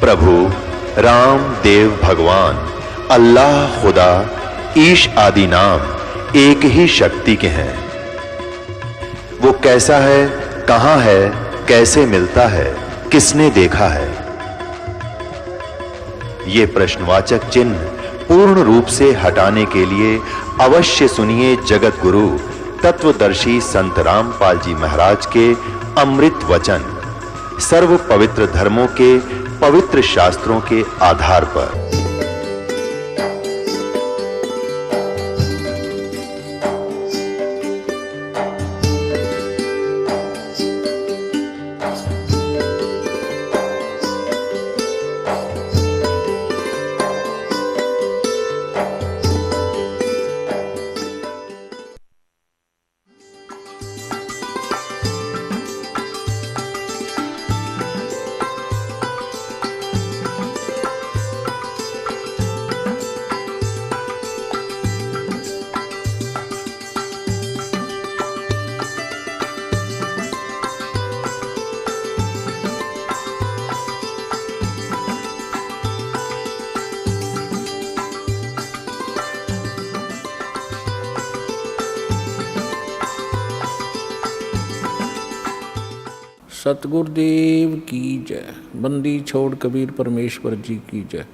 प्रभु राम देव भगवान अल्लाह खुदा ईश आदि नाम एक ही शक्ति के हैं। वो कैसा है, कहां है, कैसे मिलता है, किसने देखा है? ये प्रश्नवाचक चिन्ह पूर्ण रूप से हटाने के लिए अवश्य सुनिए जगत गुरु तत्वदर्शी संत रामपाल जी महाराज के अमृत वचन, सर्व पवित्र धर्मों के पवित्र शास्त्रों के आधार पर। सतगुरुदेव की जय। बंदी छोड़ कबीर परमेश्वर जी की जय।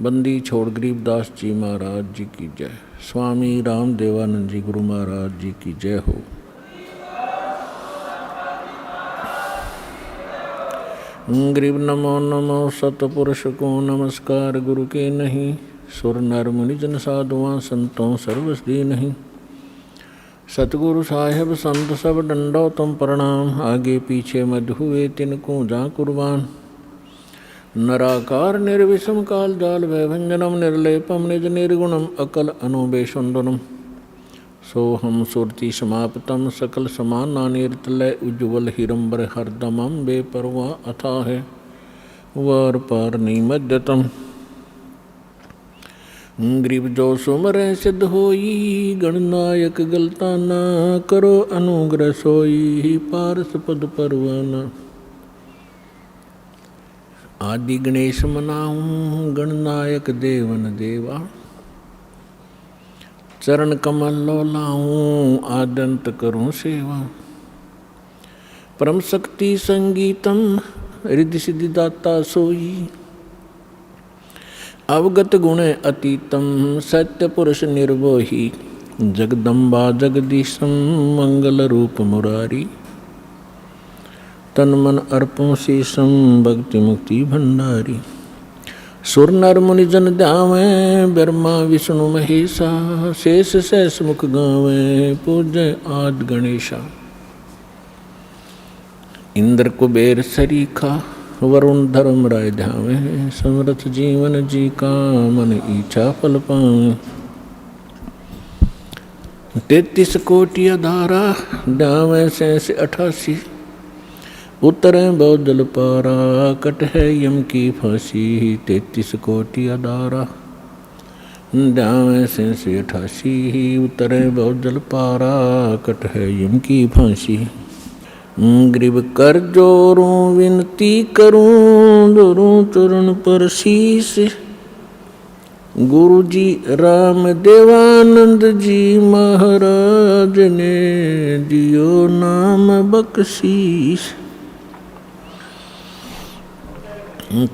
बंदी छोड़ गरीबदास जी महाराज जी की जय। स्वामी राम देवानंद जी गुरु महाराज जी की जय हो। गरीब नमो नमो सतपुरुष को नमस्कार गुरु के नहीं। सुर नर मुनि जन साधुआं संतों सर्वसदी नहीं। सतगुरु साहेब संत सब डंडो तुम प्रणाम। आगे पीछे मध हुए तिनको जा कुर्बान। नराकार निर्विषम काल जाल वैभंजनम निर्लेपम निज निर्गुणम अकल अनुबेशुंदनम। सोहम सुरति समाप्तम सकल समाना निर्तलय उज्ज्वल हिरंबर हरदमम बेपरवा अथा है वार पार निमज्जतम। गरीब जो सुमर सिद्ध होई गणनायक गलता ना करो अनुग्रह सोई पारस पद परवाना। आदि गणेश मनाऊं गणनायक देवन देवा। चरण कमल लो लाऊं आदंत करूं सेवा। परम शक्ति संगीतम रिद्धि सिद्धि दाता सोई। अवगत गुण अतीतम सत्य पुरुष निर्वोही। जगदम्बा जगदीशम मंगल रूप मुरारी। तन मन अर्पों शीशम भक्ति मुक्ति भंडारी। सुर नर मुनि जन ध्यावे ब्रह्मा विष्णु महेशा। शेष सहस मुख गावे पूजय आदि गणेशा। इंद्र कुबेर सरीखा वरुण धर्म राय ध्यावे। समर्थ जीवन जी का मन इच्छा फल पावे। 33 कोटि अधारा ध्यावे 88। उतरे बहुत जल पारा कट है यम की फांसी। 33 कोटि अधारा ध्यावे 88। उतरे बहुत जल पारा कट है यम की फांसी। गरीब कर जोरूं विनती करूं दोरूं चरण पर शीस। गुरु जी राम देवानंद जी महाराज ने दियो नाम बख्शीस।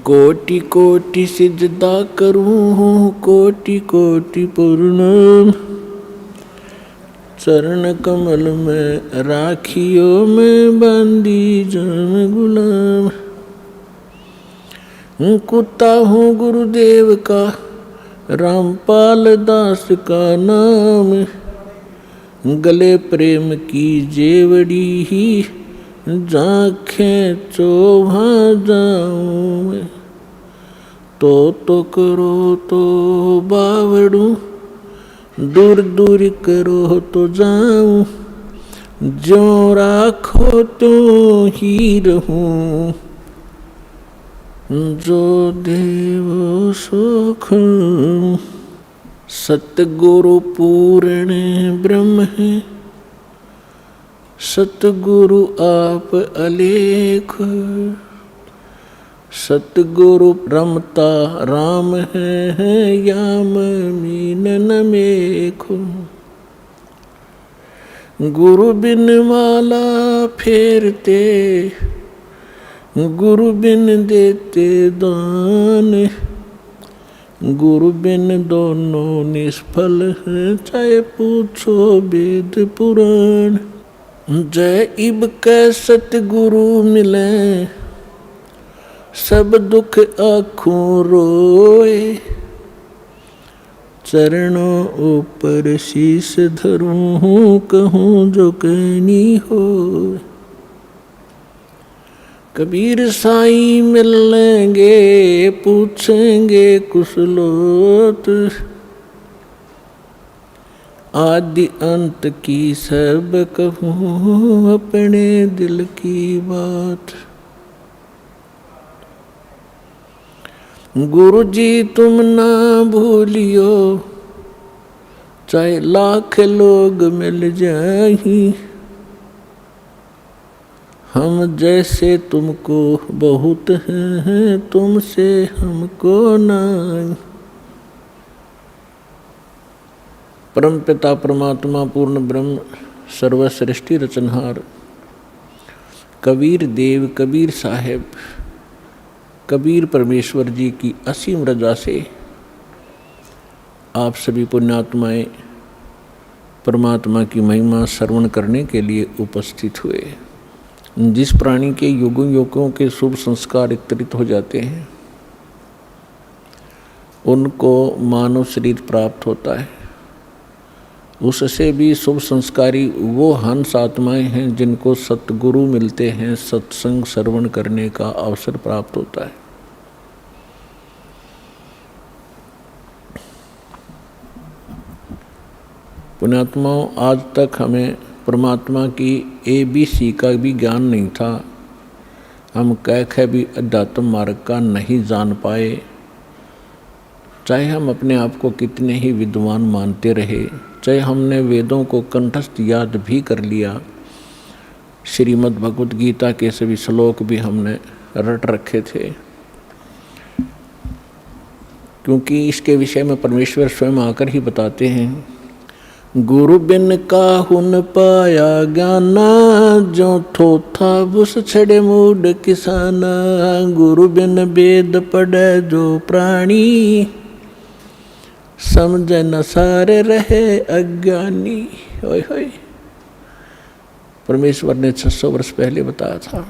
कोटि कोटि सिजदा करूं कोटि कोटि प्रणाम। चरण कमल में राखियो में बंदी जाम गुलाम। कुत्ता हूँ गुरुदेव का रामपाल दास का नाम। गले प्रेम की जेवड़ी ही जाखें चोभा जाऊँ मैं। तो करो तो बावड़ू दूर दूर करो तो जाऊं। जो राखो तो ही रहूं। जो देव सुख सतगुरु पूर्ण ब्रह्म है। सतगुरु आप अलेख सतगुरु रमता राम है याम मीन न मेखो। गुरु बिन माला फेरते, गुरु बिन देते दान। गुरु बिन दोनों निष्फल हैं, चाहे पूछो वेद पुराण। जय इब कै सतगुरु मिले, सब दुख आँखों रोए। चरणों ऊपर शीश धरूं, कहूँ जो कहनी हो। कबीर साईं मिल लेंगे, पूछेंगे कुशलोत। आदि अंत की सब कहूँ, अपने दिल की बात। गुरु जी तुम ना भूलियो, चाहे लाख लोग मिल जाएं। हम जैसे तुमको बहुत हैं, तुमसे हमको नहीं। परम पिता परमात्मा पूर्ण ब्रह्म सर्वसृष्टि रचनहार कबीर देव कबीर साहेब कबीर परमेश्वर जी की असीम रजा से आप सभी पुण्यात्माएं परमात्मा की महिमा श्रवण करने के लिए उपस्थित हुए। जिस प्राणी के युगों युगों के शुभ संस्कार एकत्रित हो जाते हैं उनको मानव शरीर प्राप्त होता है। उससे भी शुभ संस्कारी वो हंस आत्माएं हैं जिनको सतगुरु मिलते हैं, सत्संग श्रवण करने का अवसर प्राप्त होता है। पुण्यात्माओं, आज तक हमें परमात्मा की ABC का भी ज्ञान नहीं था। हम कह भी अध्यात्म मार्ग का नहीं जान पाए, चाहे हम अपने आप को कितने ही विद्वान मानते रहे, चाहे हमने वेदों को कंठस्थ याद भी कर लिया, श्रीमद् भगवद गीता के सभी श्लोक भी हमने रट रखे थे, क्योंकि इसके विषय में परमेश्वर स्वयं आकर ही बताते हैं, गुरु बिन काहू न पाया ज्ञाना, जो थोथा बुस छड़े मूड किसाना। गुरु बिन वेद पढ़े जो प्राणी, समझ न सारे रहे अज्ञानी। ओए होए, परमेश्वर ने 600 वर्ष पहले बताया था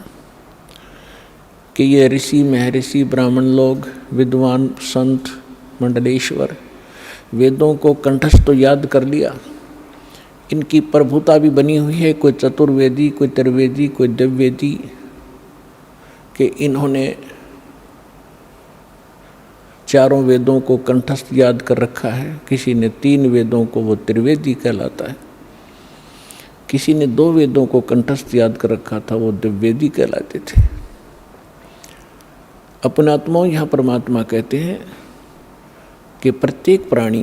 कि ये ऋषि महर्षि ब्राह्मण लोग, विद्वान संत मंडलेश्वर वेदों को कंठस्थ तो याद कर लिया, इनकी प्रभुता भी बनी हुई है। कोई चतुर्वेदी, कोई त्रिवेदी, कोई दिव्यवेदी कि इन्होंने चारों वेदों को कंठस्थ याद कर रखा है। किसी ने 3 वेदों को, वो त्रिवेदी कहलाता है। किसी ने 2 वेदों को कंठस्थ याद कर रखा था, वो दिव्यवेदी कहलाते थे। अपने आत्माओं, यहाँ परमात्मा कहते हैं कि प्रत्येक प्राणी,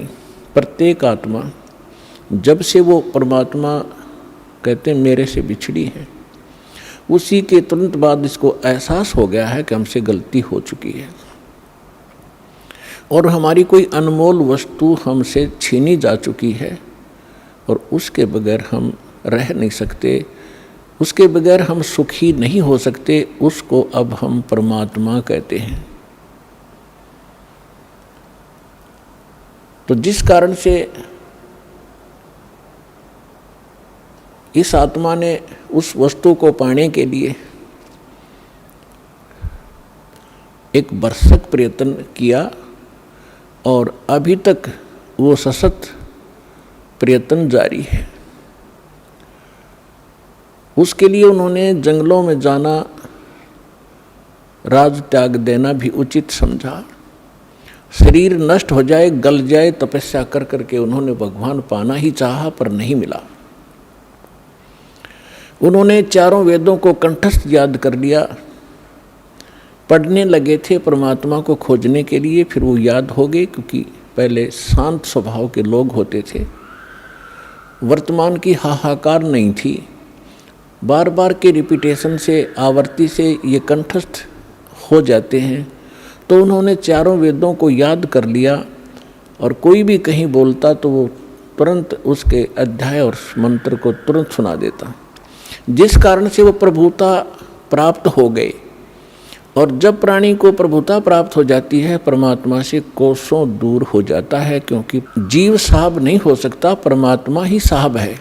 प्रत्येक आत्मा, जब से वो परमात्मा कहते हैं मेरे से बिछड़ी है, उसी के तुरंत बाद इसको एहसास हो गया है कि हमसे गलती हो चुकी है और हमारी कोई अनमोल वस्तु हमसे छीनी जा चुकी है और उसके बगैर हम रह नहीं सकते, उसके बगैर हम सुखी नहीं हो सकते। उसको अब हम परमात्मा कहते हैं। तो जिस कारण से इस आत्मा ने उस वस्तु को पाने के लिए एक भरसक प्रयत्न किया और अभी तक वो सशक्त प्रयत्न जारी है। उसके लिए उन्होंने जंगलों में जाना, राज त्याग देना भी उचित समझा। शरीर नष्ट हो जाए, गल जाए, तपस्या कर करके उन्होंने भगवान पाना ही चाहा पर नहीं मिला। उन्होंने चारों वेदों को कंठस्थ याद कर लिया, पढ़ने लगे थे परमात्मा को खोजने के लिए। फिर वो याद हो गए, क्योंकि पहले शांत स्वभाव के लोग होते थे, वर्तमान की हाहाकार नहीं थी। बार बार के रिपीटेशन से, आवर्ती से ये कंठस्थ हो जाते हैं। तो उन्होंने चारों वेदों को याद कर लिया और कोई भी कहीं बोलता तो वो तुरंत उसके अध्याय और मंत्र को तुरंत सुना देता, जिस कारण से वो प्रभुता प्राप्त हो गए। और जब प्राणी को प्रभुता प्राप्त हो जाती है, परमात्मा से कोसों दूर हो जाता है, क्योंकि जीव साहब नहीं हो सकता, परमात्मा ही साहब है।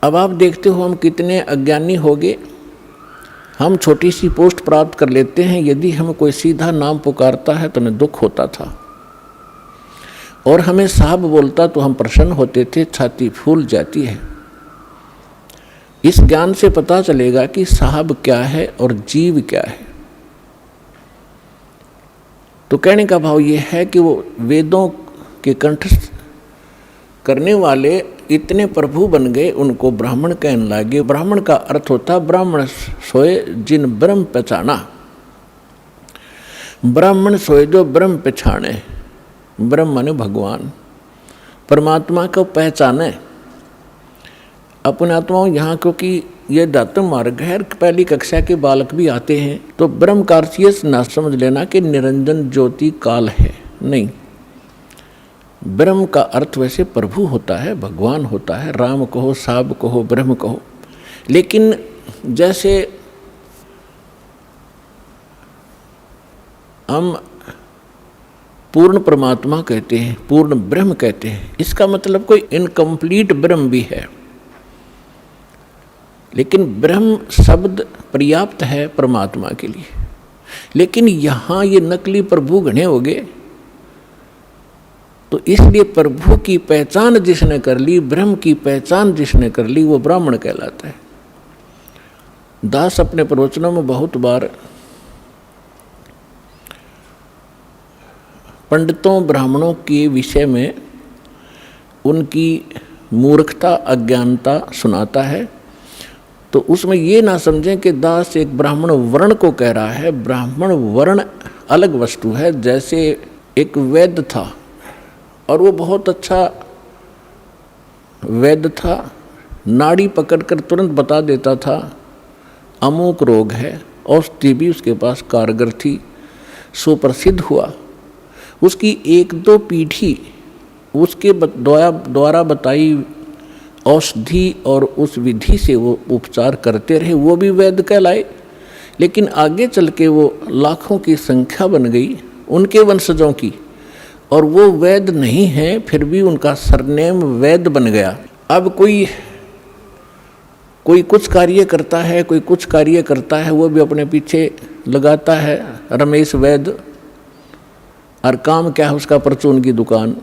अब आप देखते हो हम कितने अज्ञानी हो गए। हम छोटी सी पोस्ट प्राप्त कर लेते हैं, यदि हम कोई सीधा नाम पुकारता है तो हमें दुख होता था, और हमें साहब बोलता तो हम प्रसन्न होते थे, छाती फूल जाती है। इस ज्ञान से पता चलेगा कि साहब क्या है और जीव क्या है। तो कहने का भाव ये है कि वो वेदों के कंठस्थ करने वाले इतने प्रभु बन गए, उनको ब्राह्मण कहने लगे। ब्राह्मण का अर्थ होता ब्राह्मण सोए जिन ब्रह्म पहचाना। ब्राह्मण सोए जो ब्रह्म पहचाने। ब्रह्म माने भगवान, परमात्मा को पहचाने अपने आत्माओं। यहाँ क्योंकि ये दातम मार्ग है, पहली कक्षा के बालक भी आते हैं, तो ब्रह्म का अर्थ ये ना समझ लेना कि निरंजन ज्योति काल है, नहीं। ब्रह्म का अर्थ वैसे प्रभु होता है, भगवान होता है, राम कहो, साब कहो, ब्रह्म कहो। लेकिन जैसे हम पूर्ण परमात्मा कहते हैं, पूर्ण ब्रह्म कहते हैं, इसका मतलब कोई इनकम्प्लीट ब्रह्म भी है। लेकिन ब्रह्म शब्द पर्याप्त है परमात्मा के लिए। लेकिन यहाँ ये नकली प्रभु घने हो गए, तो इसलिए प्रभु की पहचान जिसने कर ली, ब्रह्म की पहचान जिसने कर ली, वो ब्राह्मण कहलाता है। दास अपने प्रवचनों में बहुत बार पंडितों ब्राह्मणों के विषय में उनकी मूर्खता अज्ञानता सुनाता है। तो उसमें ये ना समझें कि दास एक ब्राह्मण वर्ण को कह रहा है। ब्राह्मण वर्ण अलग वस्तु है। जैसे एक वैद्य था और वो बहुत अच्छा वैद्य था, नाड़ी पकड़कर तुरंत बता देता था अमुक रोग है, औषधि भी उसके पास कारगर थी, सुप्रसिद्ध हुआ। उसकी एक दो पीढ़ी उसके द्वारा बताई औषधि और उस विधि से वो उपचार करते रहे, वो भी वैद्य कहलाए। लेकिन आगे चल के वो लाखों की संख्या बन गई उनके वंशजों की, और वो वैद्य नहीं है, फिर भी उनका सरनेम वैद्य बन गया। अब कोई कुछ कार्य करता है, कोई कुछ कार्य करता है, वो भी अपने पीछे लगाता है रमेश वैद्य, और काम क्या है उसका, परचून की दुकान।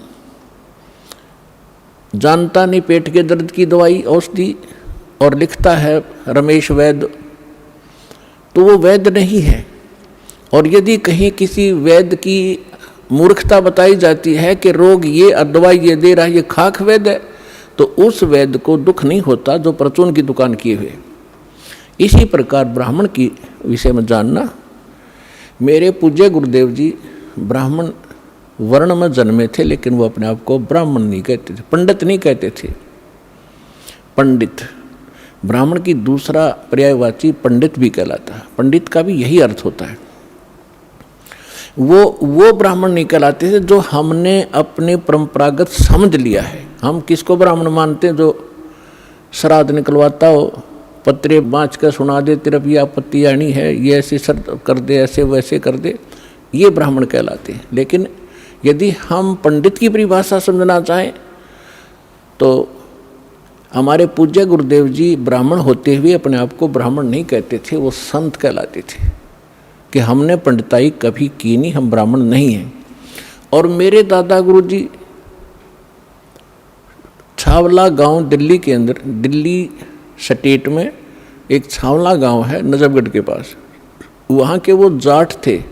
जानता नहीं पेट के दर्द की दवाई औषधि, और लिखता है रमेश वैद्य, तो वो वैद्य नहीं है। और यदि कहीं किसी वैद्य की मूर्खता बताई जाती है कि रोग ये और दवाई ये दे रहा है, ये खाक वैद्य है, तो उस वैद्य को दुख नहीं होता जो परचून की दुकान किए हुए। इसी प्रकार ब्राह्मण की विषय में जानना। मेरे पूज्य गुरुदेव जी ब्राह्मण वर्ण में जन्मे थे, लेकिन वो अपने आप को ब्राह्मण नहीं कहते थे, पंडित नहीं कहते थे। पंडित ब्राह्मण की दूसरा पर्यायवाची पंडित भी कहलाता है। पंडित का भी यही अर्थ होता है। वो ब्राह्मण नहीं कहलाते थे जो हमने अपने परंपरागत समझ लिया है। हम किसको ब्राह्मण मानते हैं? जो श्राद्ध निकलवाता हो, पत्रे बाँच कर सुना दे, तेरा भी आपत्ति आनी है, ये ऐसे शर्त कर दे, ऐसे वैसे कर दे, ये ब्राह्मण कहलाते हैं। लेकिन यदि हम पंडित की परिभाषा समझना चाहें तो हमारे पूज्य गुरुदेव जी ब्राह्मण होते हुए अपने आप को ब्राह्मण नहीं कहते थे, वो संत कहलाते थे कि हमने पंडिताई कभी की नहीं, हम ब्राह्मण नहीं हैं। और मेरे दादा गुरु जी छावला गांव दिल्ली के अंदर, दिल्ली स्टेट में एक छावला गांव है नजफगढ़ के पास, वहाँ के वो जाट थे।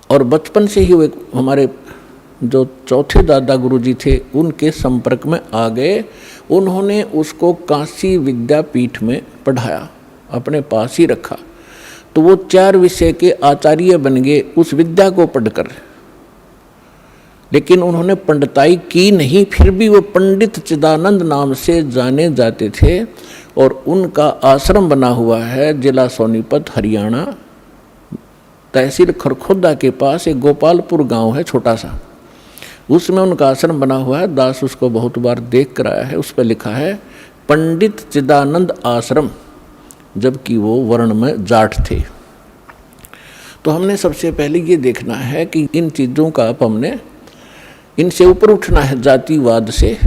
और बचपन से ही वो हमारे जो चौथे दादा गुरुजी थे उनके संपर्क में आ गए। उन्होंने उसको काशी विद्यापीठ में पढ़ाया, अपने पास ही रखा, तो वो 4 विषय के आचार्य बन गए उस विद्या को पढ़कर। लेकिन उन्होंने पंडिताई की नहीं, फिर भी वो पंडित चिदानंद नाम से जाने जाते थे। और उनका आश्रम बना हुआ है जिला सोनीपत हरियाणा, तहसील खरखोदा के पास एक गोपालपुर गांव है छोटा सा, उसमें उनका आश्रम बना हुआ है। दास उसको बहुत बार देख कर आया है। उस पर लिखा है पंडित चिदानंद आश्रम, जबकि वो वर्ण में जाट थे। तो हमने सबसे पहले ये देखना है कि इन चीज़ों का अब हमने इनसे ऊपर उठना है, जातिवाद से।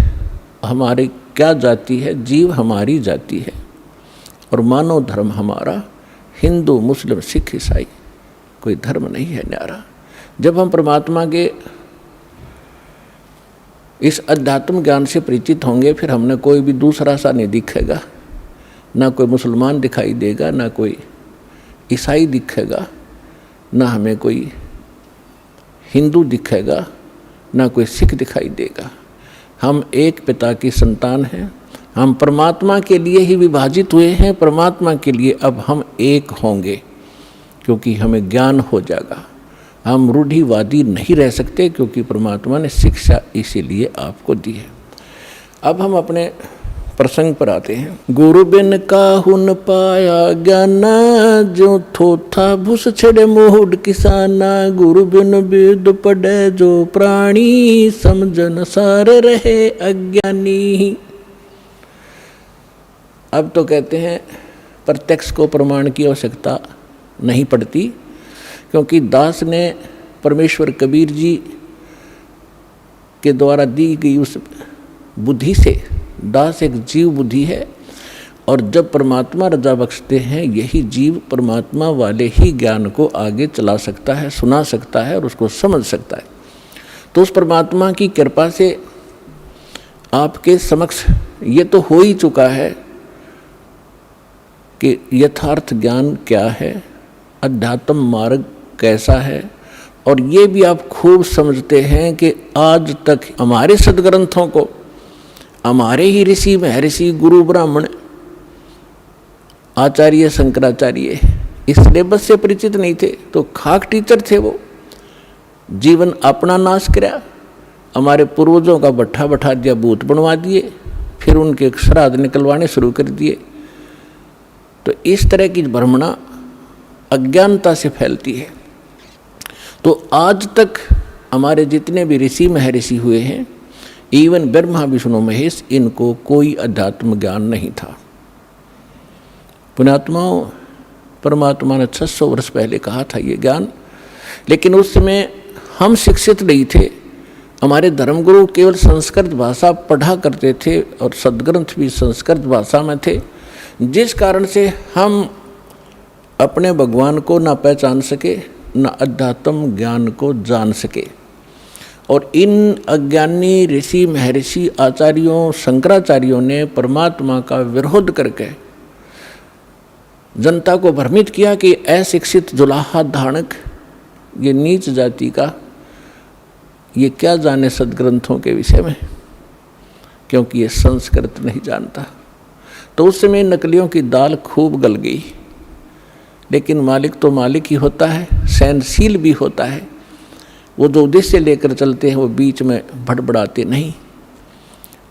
हमारी क्या जाति है? जीव हमारी जाति है और मानव धर्म हमारा हिंदू मुस्लिम सिख ईसाई, कोई धर्म नहीं है न्यारा। जब हम परमात्मा के इस अध्यात्म ज्ञान से परिचित होंगे, फिर हमने कोई भी दूसरा सा नहीं दिखेगा, ना कोई मुसलमान दिखाई देगा, ना कोई ईसाई दिखेगा, ना हमें कोई हिंदू दिखेगा, ना कोई सिख दिखाई देगा। हम एक पिता की संतान हैं, हम परमात्मा के लिए ही विभाजित हुए हैं, परमात्मा के लिए अब हम एक होंगे, क्योंकि हमें ज्ञान हो जाएगा। हम रूढ़िवादी नहीं रह सकते, क्योंकि परमात्मा ने शिक्षा इसीलिए आपको दी है। अब हम अपने प्रसंग पर आते हैं। गुरु बिन काहू न पाया ज्ञाना, जो थोथा भूस छड़े मोहड किसाना। गुरु बिन वेद पढ़े जो प्राणी, समझन सारे रहे अज्ञानी। अब तो कहते हैं प्रत्यक्ष को प्रमाण की आवश्यकता नहीं पड़ती, क्योंकि दास ने परमेश्वर कबीर जी के द्वारा दी गई उस बुद्धि से, दास एक जीव बुद्धि है, और जब परमात्मा रजा बख्शते हैं, यही जीव परमात्मा वाले ही ज्ञान को आगे चला सकता है, सुना सकता है और उसको समझ सकता है। तो उस परमात्मा की कृपा से आपके समक्ष ये तो हो ही चुका है कि यथार्थ ज्ञान क्या है, अध्यात्म मार्ग कैसा है, और ये भी आप खूब समझते हैं कि आज तक हमारे सदग्रंथों को हमारे ही ऋषि महर्षि गुरु ब्राह्मण आचार्य शंकराचार्य इस सिलेबस से परिचित नहीं थे, तो खाक टीचर थे वो। जीवन अपना नाश किया, हमारे पूर्वजों का भट्ठा बैठा दिया, भूत बनवा दिए, फिर उनके श्राद्ध निकलवाने शुरू कर दिए। तो इस तरह की भ्रमणा अज्ञानता से फैलती है। तो आज तक हमारे जितने भी ऋषि महर्षि हुए हैं, इवन ब्रह्मा विष्णु महेश, इनको कोई अध्यात्म ज्ञान नहीं था। पुण्यात्माओं, परमात्मा ने 600 वर्ष पहले कहा था ये ज्ञान, लेकिन उस समय हम शिक्षित नहीं थे। हमारे धर्मगुरु केवल संस्कृत भाषा पढ़ा करते थे और सदग्रंथ भी संस्कृत भाषा में थे, जिस कारण से हम अपने भगवान को ना पहचान सके, ना अध्यात्म ज्ञान को जान सके। और इन अज्ञानी ऋषि महर्षि आचार्यों शंकराचार्यों ने परमात्मा का विरोध करके जनता को भ्रमित किया कि अशिक्षित जुलाहा धानक, ये नीच जाति का, ये क्या जाने सदग्रंथों के विषय में, क्योंकि ये संस्कृत नहीं जानता। तो उस समय नकलियों की दाल खूब गल गई, लेकिन मालिक तो मालिक ही होता है, सहनशील भी होता है। वो जो उद्देश्य लेकर चलते हैं वो बीच में भड़बड़ाते नहीं।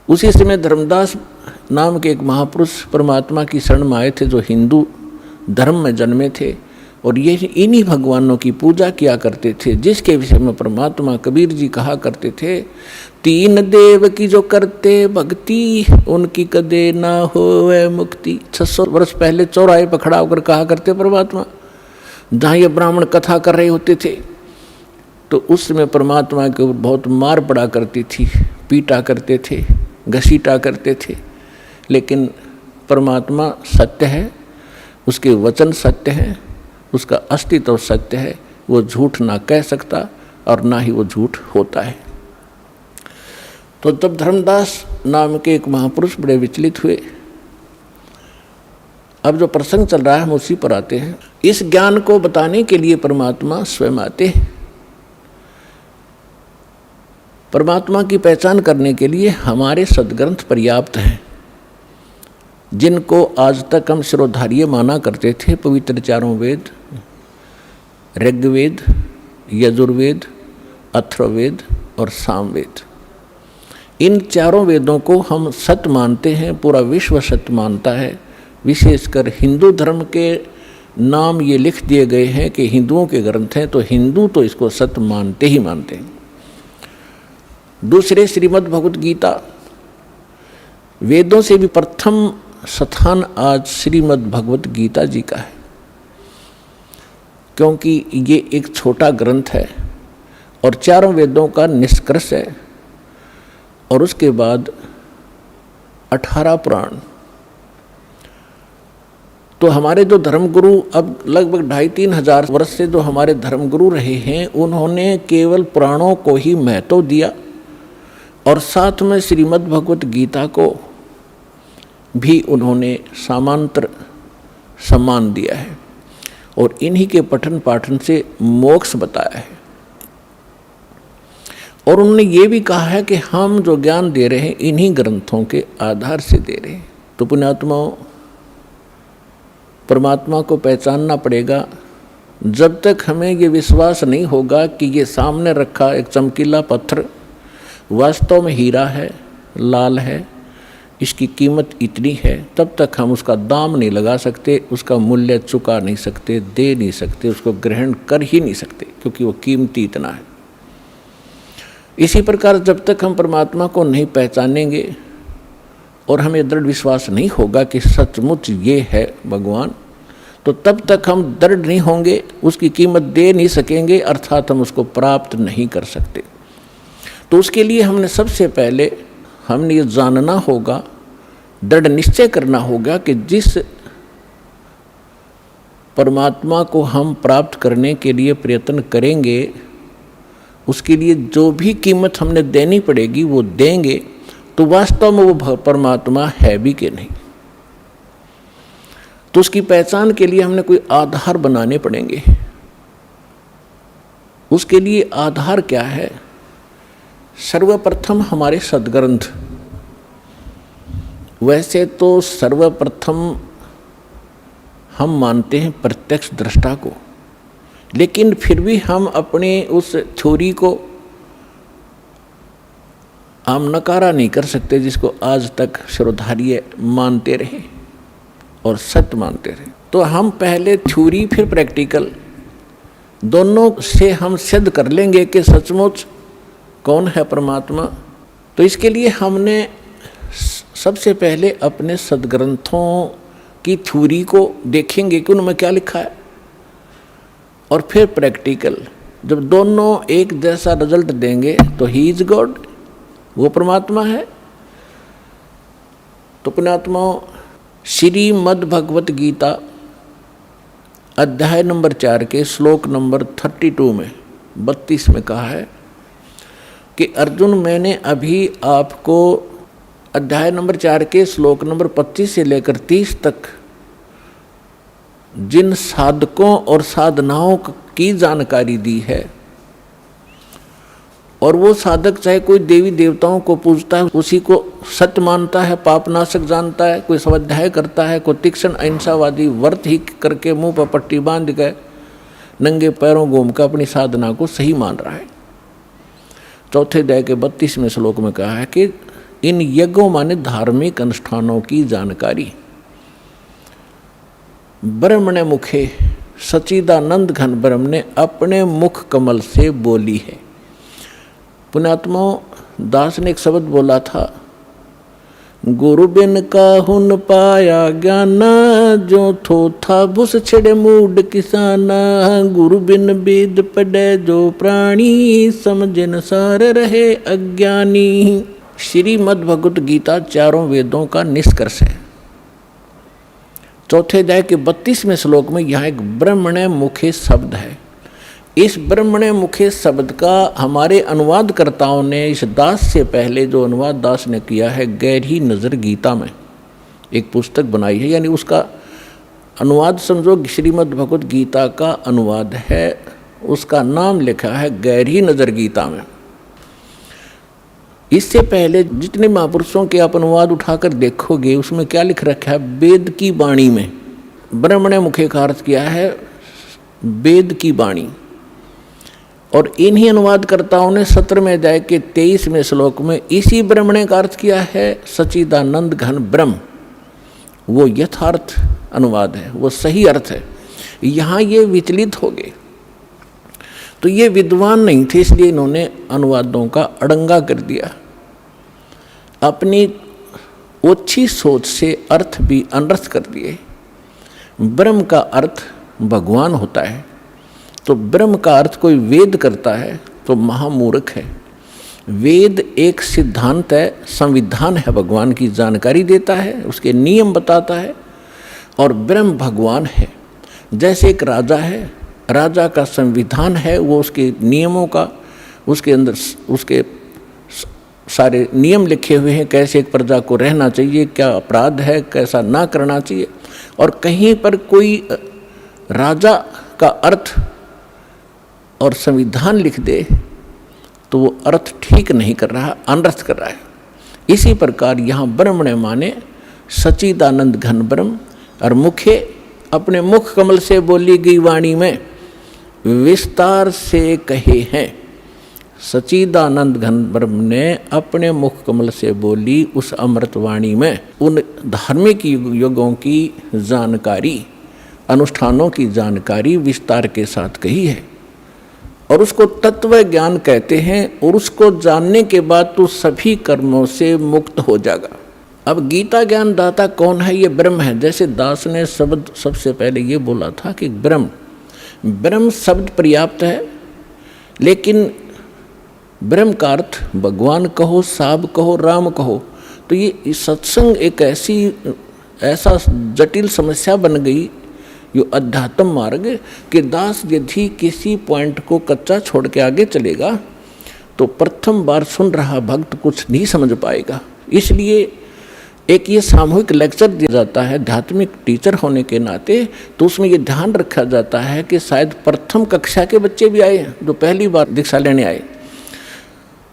उसी समय धर्मदास नाम के एक महापुरुष परमात्मा की शरण में आए थे, जो हिंदू धर्म में जन्मे थे, और ये इन्हीं भगवानों की पूजा किया करते थे, जिसके विषय में परमात्मा कबीर जी कहा करते थे, तीन देव की जो करते भक्ति, उनकी कदे ना होवे मुक्ति। 600 वर्ष पहले चौराहे पर खड़ा होकर कहा करते परमात्मा, जहाँ ये ब्राह्मण कथा कर रहे होते थे, तो उस समय परमात्मा के ऊपर बहुत मार पड़ा करती थी, पीटा करते थे, घसीटा करते थे। लेकिन परमात्मा सत्य है, उसके वचन सत्य हैं, उसका अस्तित्व सत्य है, वो झूठ ना कह सकता और ना ही वो झूठ होता है। तो जब धर्मदास नाम के एक महापुरुष बड़े विचलित हुए, अब जो प्रसंग चल रहा है हम उसी पर आते हैं। इस ज्ञान को बताने के लिए परमात्मा स्वयं आते हैं। परमात्मा की पहचान करने के लिए हमारे सदग्रंथ पर्याप्त हैं, जिनको आज तक हम शिरोधार्य माना करते थे। पवित्र चारों वेद, ऋग्वेद, यजुर्वेद, अथर्ववेद और सामवेद, इन चारों वेदों को हम सत्य मानते हैं, पूरा विश्व सत्य मानता है। विशेषकर हिंदू धर्म के नाम ये लिख दिए गए हैं कि हिंदुओं के ग्रंथ हैं, तो हिंदू तो इसको सत्य मानते ही मानते हैं। दूसरे श्रीमद् भगवत गीता, वेदों से भी प्रथम स्थान आज श्रीमद् भगवत गीता जी का है, क्योंकि ये एक छोटा ग्रंथ है और चारों वेदों का निष्कर्ष है, और उसके बाद 18 पुराण। तो हमारे जो धर्मगुरु अब लगभग 2,500-3 हजार वर्ष से जो हमारे धर्मगुरु रहे हैं, उन्होंने केवल पुराणों को ही महत्व दिया और साथ में श्रीमद् भगवत गीता को भी उन्होंने समांतर सम्मान दिया है और इन्हीं के पठन पाठन से मोक्ष बताया है। और उन्होंने ये भी कहा है कि हम जो ज्ञान दे रहे हैं इन्हीं ग्रंथों के आधार से दे रहे हैं। तो पुण्यात्माओं, परमात्मा को पहचानना पड़ेगा। जब तक हमें ये विश्वास नहीं होगा कि ये सामने रखा एक चमकीला पत्थर वास्तव में हीरा है, लाल है, इसकी कीमत इतनी है, तब तक हम उसका दाम नहीं लगा सकते, उसका मूल्य चुका नहीं सकते, दे नहीं सकते, उसको ग्रहण कर ही नहीं सकते, क्योंकि वो कीमती इतना है। इसी प्रकार जब तक हम परमात्मा को नहीं पहचानेंगे और हमें दृढ़ विश्वास नहीं होगा कि सचमुच ये है भगवान, तो तब तक हम दृढ़ नहीं होंगे, उसकी कीमत दे नहीं सकेंगे, अर्थात हम उसको प्राप्त नहीं कर सकते। तो उसके लिए हमने सबसे पहले ये जानना होगा, दृढ़ निश्चय करना होगा कि जिस परमात्मा को हम प्राप्त करने के लिए प्रयत्न करेंगे, उसके लिए जो भी कीमत हमने देनी पड़ेगी वो देंगे, तो वास्तव में वो परमात्मा है भी कि नहीं। तो उसकी पहचान के लिए हमने कोई आधार बनाने पड़ेंगे। उसके लिए आधार क्या है? सर्वप्रथम हमारे सद्ग्रंथ। वैसे तो सर्वप्रथम हम मानते हैं प्रत्यक्ष दृष्टा को, लेकिन फिर भी हम अपने उस थ्योरी को हम नकारा नहीं कर सकते, जिसको आज तक श्रोधार्य मानते रहे और सत्य मानते रहे। तो हम पहले थ्योरी फिर प्रैक्टिकल दोनों से हम सिद्ध कर लेंगे कि सचमुच कौन है परमात्मा। तो इसके लिए हमने सबसे पहले अपने सद्ग्रंथों की थ्योरी को देखेंगे कि उनमें क्या लिखा है, और फिर प्रैक्टिकल। जब दोनों एक जैसा रिजल्ट देंगे तो ही इज गॉड, वो परमात्मा है। तो पुण्यात्माओं, श्रीमद् भगवत गीता अध्याय नंबर 4 के श्लोक नंबर 32 में 32 में कहा है कि अर्जुन, मैंने अभी आपको अध्याय नंबर 4 के श्लोक नंबर 25 से लेकर 30 तक जिन साधकों और साधनाओं की जानकारी दी है, और वो साधक चाहे कोई देवी देवताओं को पूजता है, उसी को सत्य मानता है, पापनाशक जानता है, कोई स्वाध्याय करता है, कोई तीक्ष्ण अहिंसावादी व्रत ही करके मुंह पर पट्टी बांध गए नंगे पैरों घूम कर अपनी साधना को सही मान रहा है। चौथे अध्याय के 32वें श्लोक में कहा है कि इन यज्ञों माने धार्मिक अनुष्ठानों की जानकारी ब्रह्मणे मुखे सच्चिदानंद घन ब्रह्म ने अपने मुख कमल से बोली है। पुण्यात्माओं, दास ने एक शब्द बोला था, गुरु बिन काहुन पाया ज्ञान, जो थो था भुस छिड़े मूड किसाना, गुरु बिन वेद पढ़े जो प्राणी, समझन सार रहे अज्ञानी। श्रीमद् भगवत गीता चारों वेदों का निष्कर्ष है। चौथे अध्याय के 32वें श्लोक में यहाँ एक ब्रह्मणे मुखे शब्द है। इस ब्रह्मणे मुखे शब्द का हमारे अनुवादकर्ताओं ने इस दास से पहले जो अनुवाद दास ने किया है, गहरी नज़र गीता में एक पुस्तक बनाई है, यानी उसका अनुवाद समझो श्रीमद् भगवत गीता का अनुवाद है। उसका नाम लिखा है गहरी नज़र गीता में। इससे पहले जितने महापुरुषों के आप अनुवाद उठाकर देखोगे, उसमें क्या लिख रखा है? वेद की वाणी में ब्रह्मणे मुखे का अर्थ किया है वेद की वाणी। और इन्हीं अनुवादकर्ताओं ने 17वें अध्याय के 23वें श्लोक में इसी ब्रह्मणे का अर्थ किया है सच्चिदानंद घन ब्रह्म। वो यथार्थ अनुवाद है, वो सही अर्थ है। यहाँ ये विचलित हो गए, तो ये विद्वान नहीं थे, इसलिए इन्होंने अनुवादों का अड़ंगा कर दिया। अपनी ओछी सोच से अर्थ भी अनर्थ कर दिए। ब्रह्म का अर्थ भगवान होता है, तो ब्रह्म का अर्थ कोई वेद करता है तो महामूर्ख है। वेद एक सिद्धांत है, संविधान है, भगवान की जानकारी देता है, उसके नियम बताता है, और ब्रह्म भगवान है। जैसे एक राजा है, राजा का संविधान है, वो उसके नियमों का, उसके अंदर उसके सारे नियम लिखे हुए हैं, कैसे एक प्रजा को रहना चाहिए, क्या अपराध है, कैसा ना करना चाहिए। और कहीं पर कोई राजा का अर्थ और संविधान लिख दे तो वो अर्थ ठीक नहीं कर रहा, अनर्थ कर रहा है। इसी प्रकार यहाँ ब्रह्म ने माने सच्चिदानंद घन ब्रह्म, और मुखे अपने मुख कमल से बोली गई वाणी में विस्तार से कहे हैं। सच्चिदानंद घन ब्रह्म ने अपने मुख कमल से बोली उस अमृत वाणी में उन धार्मिक युगों की जानकारी, अनुष्ठानों की जानकारी विस्तार के साथ कही है, और उसको तत्व ज्ञान कहते हैं। और उसको जानने के बाद तो सभी कर्मों से मुक्त हो जाएगा। अब गीता ज्ञान दाता कौन है? ये ब्रह्म है। जैसे दास ने शब्द सबसे पहले ये बोला था कि ब्रह्म शब्द पर्याप्त है, लेकिन ब्रह्म का अर्थ भगवान कहो, साब कहो, राम कहो, तो ये सत्संग एक ऐसा जटिल समस्या बन गई, जो अध्यात्म मार्ग कि दास यदि किसी पॉइंट को कच्चा छोड़ के आगे चलेगा तो प्रथम बार सुन रहा भक्त कुछ नहीं समझ पाएगा। इसलिए एक ये सामूहिक लेक्चर दिया जाता है आध्यात्मिक टीचर होने के नाते, तो उसमें ये ध्यान रखा जाता है कि शायद प्रथम कक्षा के बच्चे भी आए जो पहली बार दीक्षा लेने आए,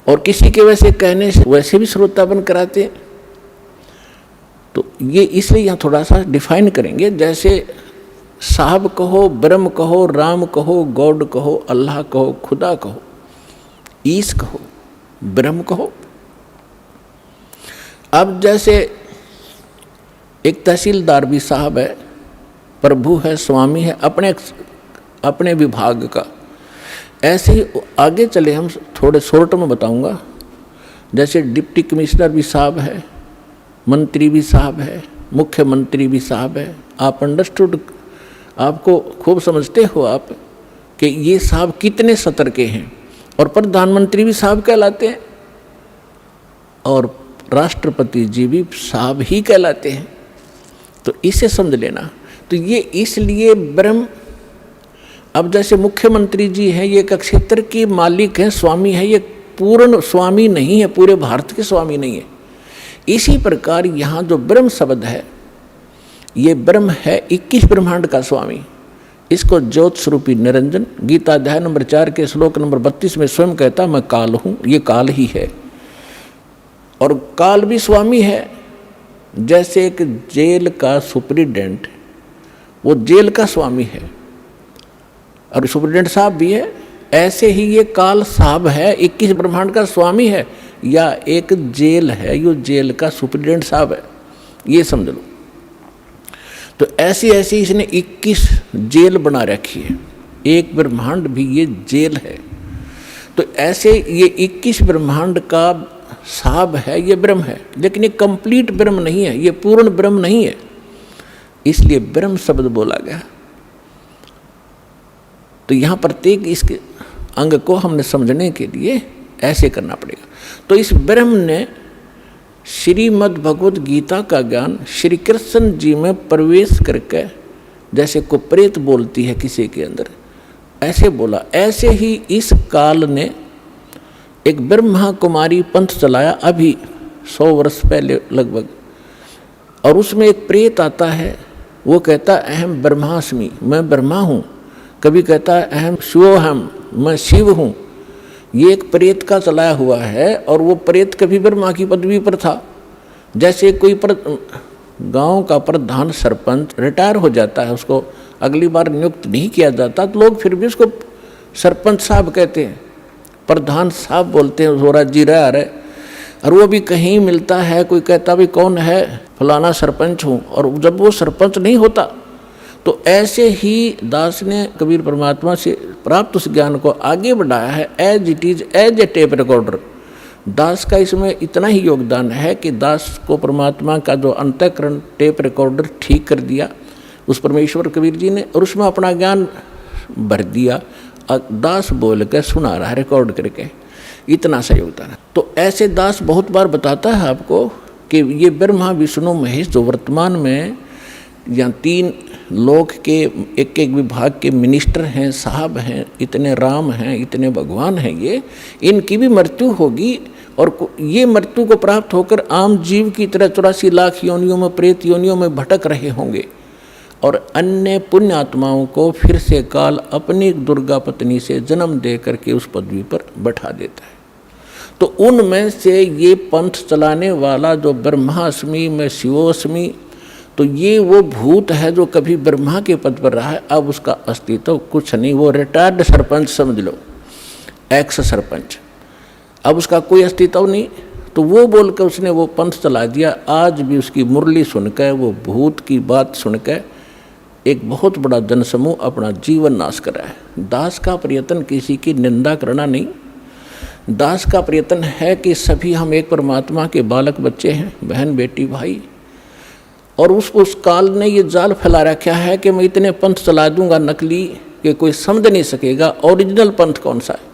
और किसी के वैसे कहने से वैसे भी श्रोता बन कराते हैं। तो ये इसलिए यहाँ थोड़ा सा डिफाइन करेंगे। जैसे साहब कहो, ब्रह्म कहो, राम कहो, गॉड कहो, अल्लाह कहो, खुदा कहो, ईश कहो, ब्रह्म कहो। अब जैसे एक तहसीलदार भी साहब है, प्रभु है, स्वामी है अपने विभाग का। ऐसे ही आगे चले, हम थोड़े शॉर्ट में बताऊंगा। जैसे डिप्टी कमिश्नर भी साहब है, मंत्री भी साहब है, मुख्यमंत्री भी साहब है। आप अंडरस्टूड, आपको खूब समझते हो आप कि ये साहब कितने सतर के हैं। और प्रधानमंत्री भी साहब कहलाते हैं, और राष्ट्रपति जी भी साहब ही कहलाते हैं। तो इसे समझ लेना। तो ये इसलिए ब्रह्म, अब जैसे मुख्यमंत्री जी हैं, ये एक क्षेत्र के मालिक हैं, स्वामी है, ये पूर्ण स्वामी नहीं है, पूरे भारत के स्वामी नहीं है। इसी प्रकार यहाँ जो ब्रह्म शब्द है, ये ब्रह्म है 21 ब्रह्मांड का स्वामी। इसको ज्योत स्वरूपी निरंजन गीता अध्याय नंबर 4 के श्लोक नंबर 32 में स्वयं कहता, मैं काल हूँ, ये काल ही है। और काल भी स्वामी है। जैसे एक जेल का सुप्रिटेंडेंट, वो जेल का स्वामी है और सुप्रिटेंडेंट साहब भी है, ऐसे ही ये काल साहब है, 21 ब्रह्मांड का स्वामी है, या एक जेल है, यो जेल का सुप्रिटेंडेंट साहब है, ये समझ लो। तो ऐसी ऐसी इसने 21 जेल बना रखी है, एक ब्रह्मांड भी ये जेल है। तो ऐसे ये 21 ब्रह्मांड का साहब है, ये ब्रह्म है, लेकिन ये कंप्लीट ब्रह्म नहीं है, ये पूर्ण ब्रह्म नहीं है, इसलिए ब्रह्म शब्द बोला गया। तो यहाँ प्रत्येक इसके अंग को हमने समझने के लिए ऐसे करना पड़ेगा। तो इस ब्रह्म ने श्रीमद् भगवद गीता का ज्ञान श्री कृष्ण जी में प्रवेश करके, जैसे को प्रेत बोलती है किसी के अंदर, ऐसे बोला। ऐसे ही इस काल ने एक ब्रह्मा कुमारी पंथ चलाया अभी 100 वर्ष पहले लगभग, और उसमें एक प्रेत आता है, वो कहता अहम ब्रह्मास्मि, मैं ब्रह्मा हूँ। कभी कहता है अहम शिवोहम, मैं शिव हूँ। ये एक प्रेत का चलाया हुआ है, और वो प्रेत कभी ब्रह्मा की पदवी पर था। जैसे कोई गांव का प्रधान सरपंच रिटायर हो जाता है, उसको अगली बार नियुक्त नहीं किया जाता, तो लोग फिर भी उसको सरपंच साहब कहते हैं, प्रधान साहब बोलते हैं, जोरा जी रहा है। और वो भी कहीं मिलता है, कोई कहता भी कौन है, फलाना सरपंच हूँ, और जब वो सरपंच नहीं होता। तो ऐसे ही दास ने कबीर परमात्मा से प्राप्त उस ज्ञान को आगे बढ़ाया है, as it is, as a tape recorder. दास का इसमें इतना ही योगदान है कि दास को परमात्मा का जो अंतःकरण टेप रिकॉर्डर ठीक कर दिया उस परमेश्वर कबीर जी ने, और उसमें अपना ज्ञान भर दिया। दास बोल के सुना रहा है रिकॉर्ड करके, इतना सा योगदान है। तो ऐसे दास बहुत बार बताता है आपको कि ये ब्रह्मा विष्णु महेश जो वर्तमान में यहाँ 3 लोक के एक एक विभाग के मिनिस्टर हैं, साहब हैं, इतने राम हैं, इतने भगवान हैं, ये इनकी भी मृत्यु होगी, और ये मृत्यु को प्राप्त होकर आम जीव की तरह 84 लाख योनियों में, प्रेत योनियों में भटक रहे होंगे, और अन्य पुण्य आत्माओं को फिर से काल अपनी दुर्गा पत्नी से जन्म दे करके उस पदवी पर बैठा देता है। तो उनमें से ये पंथ चलाने वाला जो ब्रह्मास्मि में शिवोस्मि, तो ये वो भूत है जो कभी ब्रह्मा के पद पर रहा है, अब उसका अस्तित्व कुछ नहीं, वो रिटायर्ड सरपंच समझ लो, एक्स सरपंच, अब उसका कोई अस्तित्व नहीं। तो वो बोल कर उसने वो पंथ चला दिया। आज भी उसकी मुरली सुनकर, वो भूत की बात सुनकर एक बहुत बड़ा जनसमूह अपना जीवन नाश कर रहा है। दास का प्रयत्न किसी की निंदा करना नहीं, दास का प्रयत्न है कि सभी हम एक परमात्मा के बालक बच्चे हैं, बहन बेटी भाई, और उस काल ने ये जाल फैला रखा है कि मैं इतने पंथ चला दूंगा नकली कि कोई समझ नहीं सकेगा ओरिजिनल पंथ कौन सा है।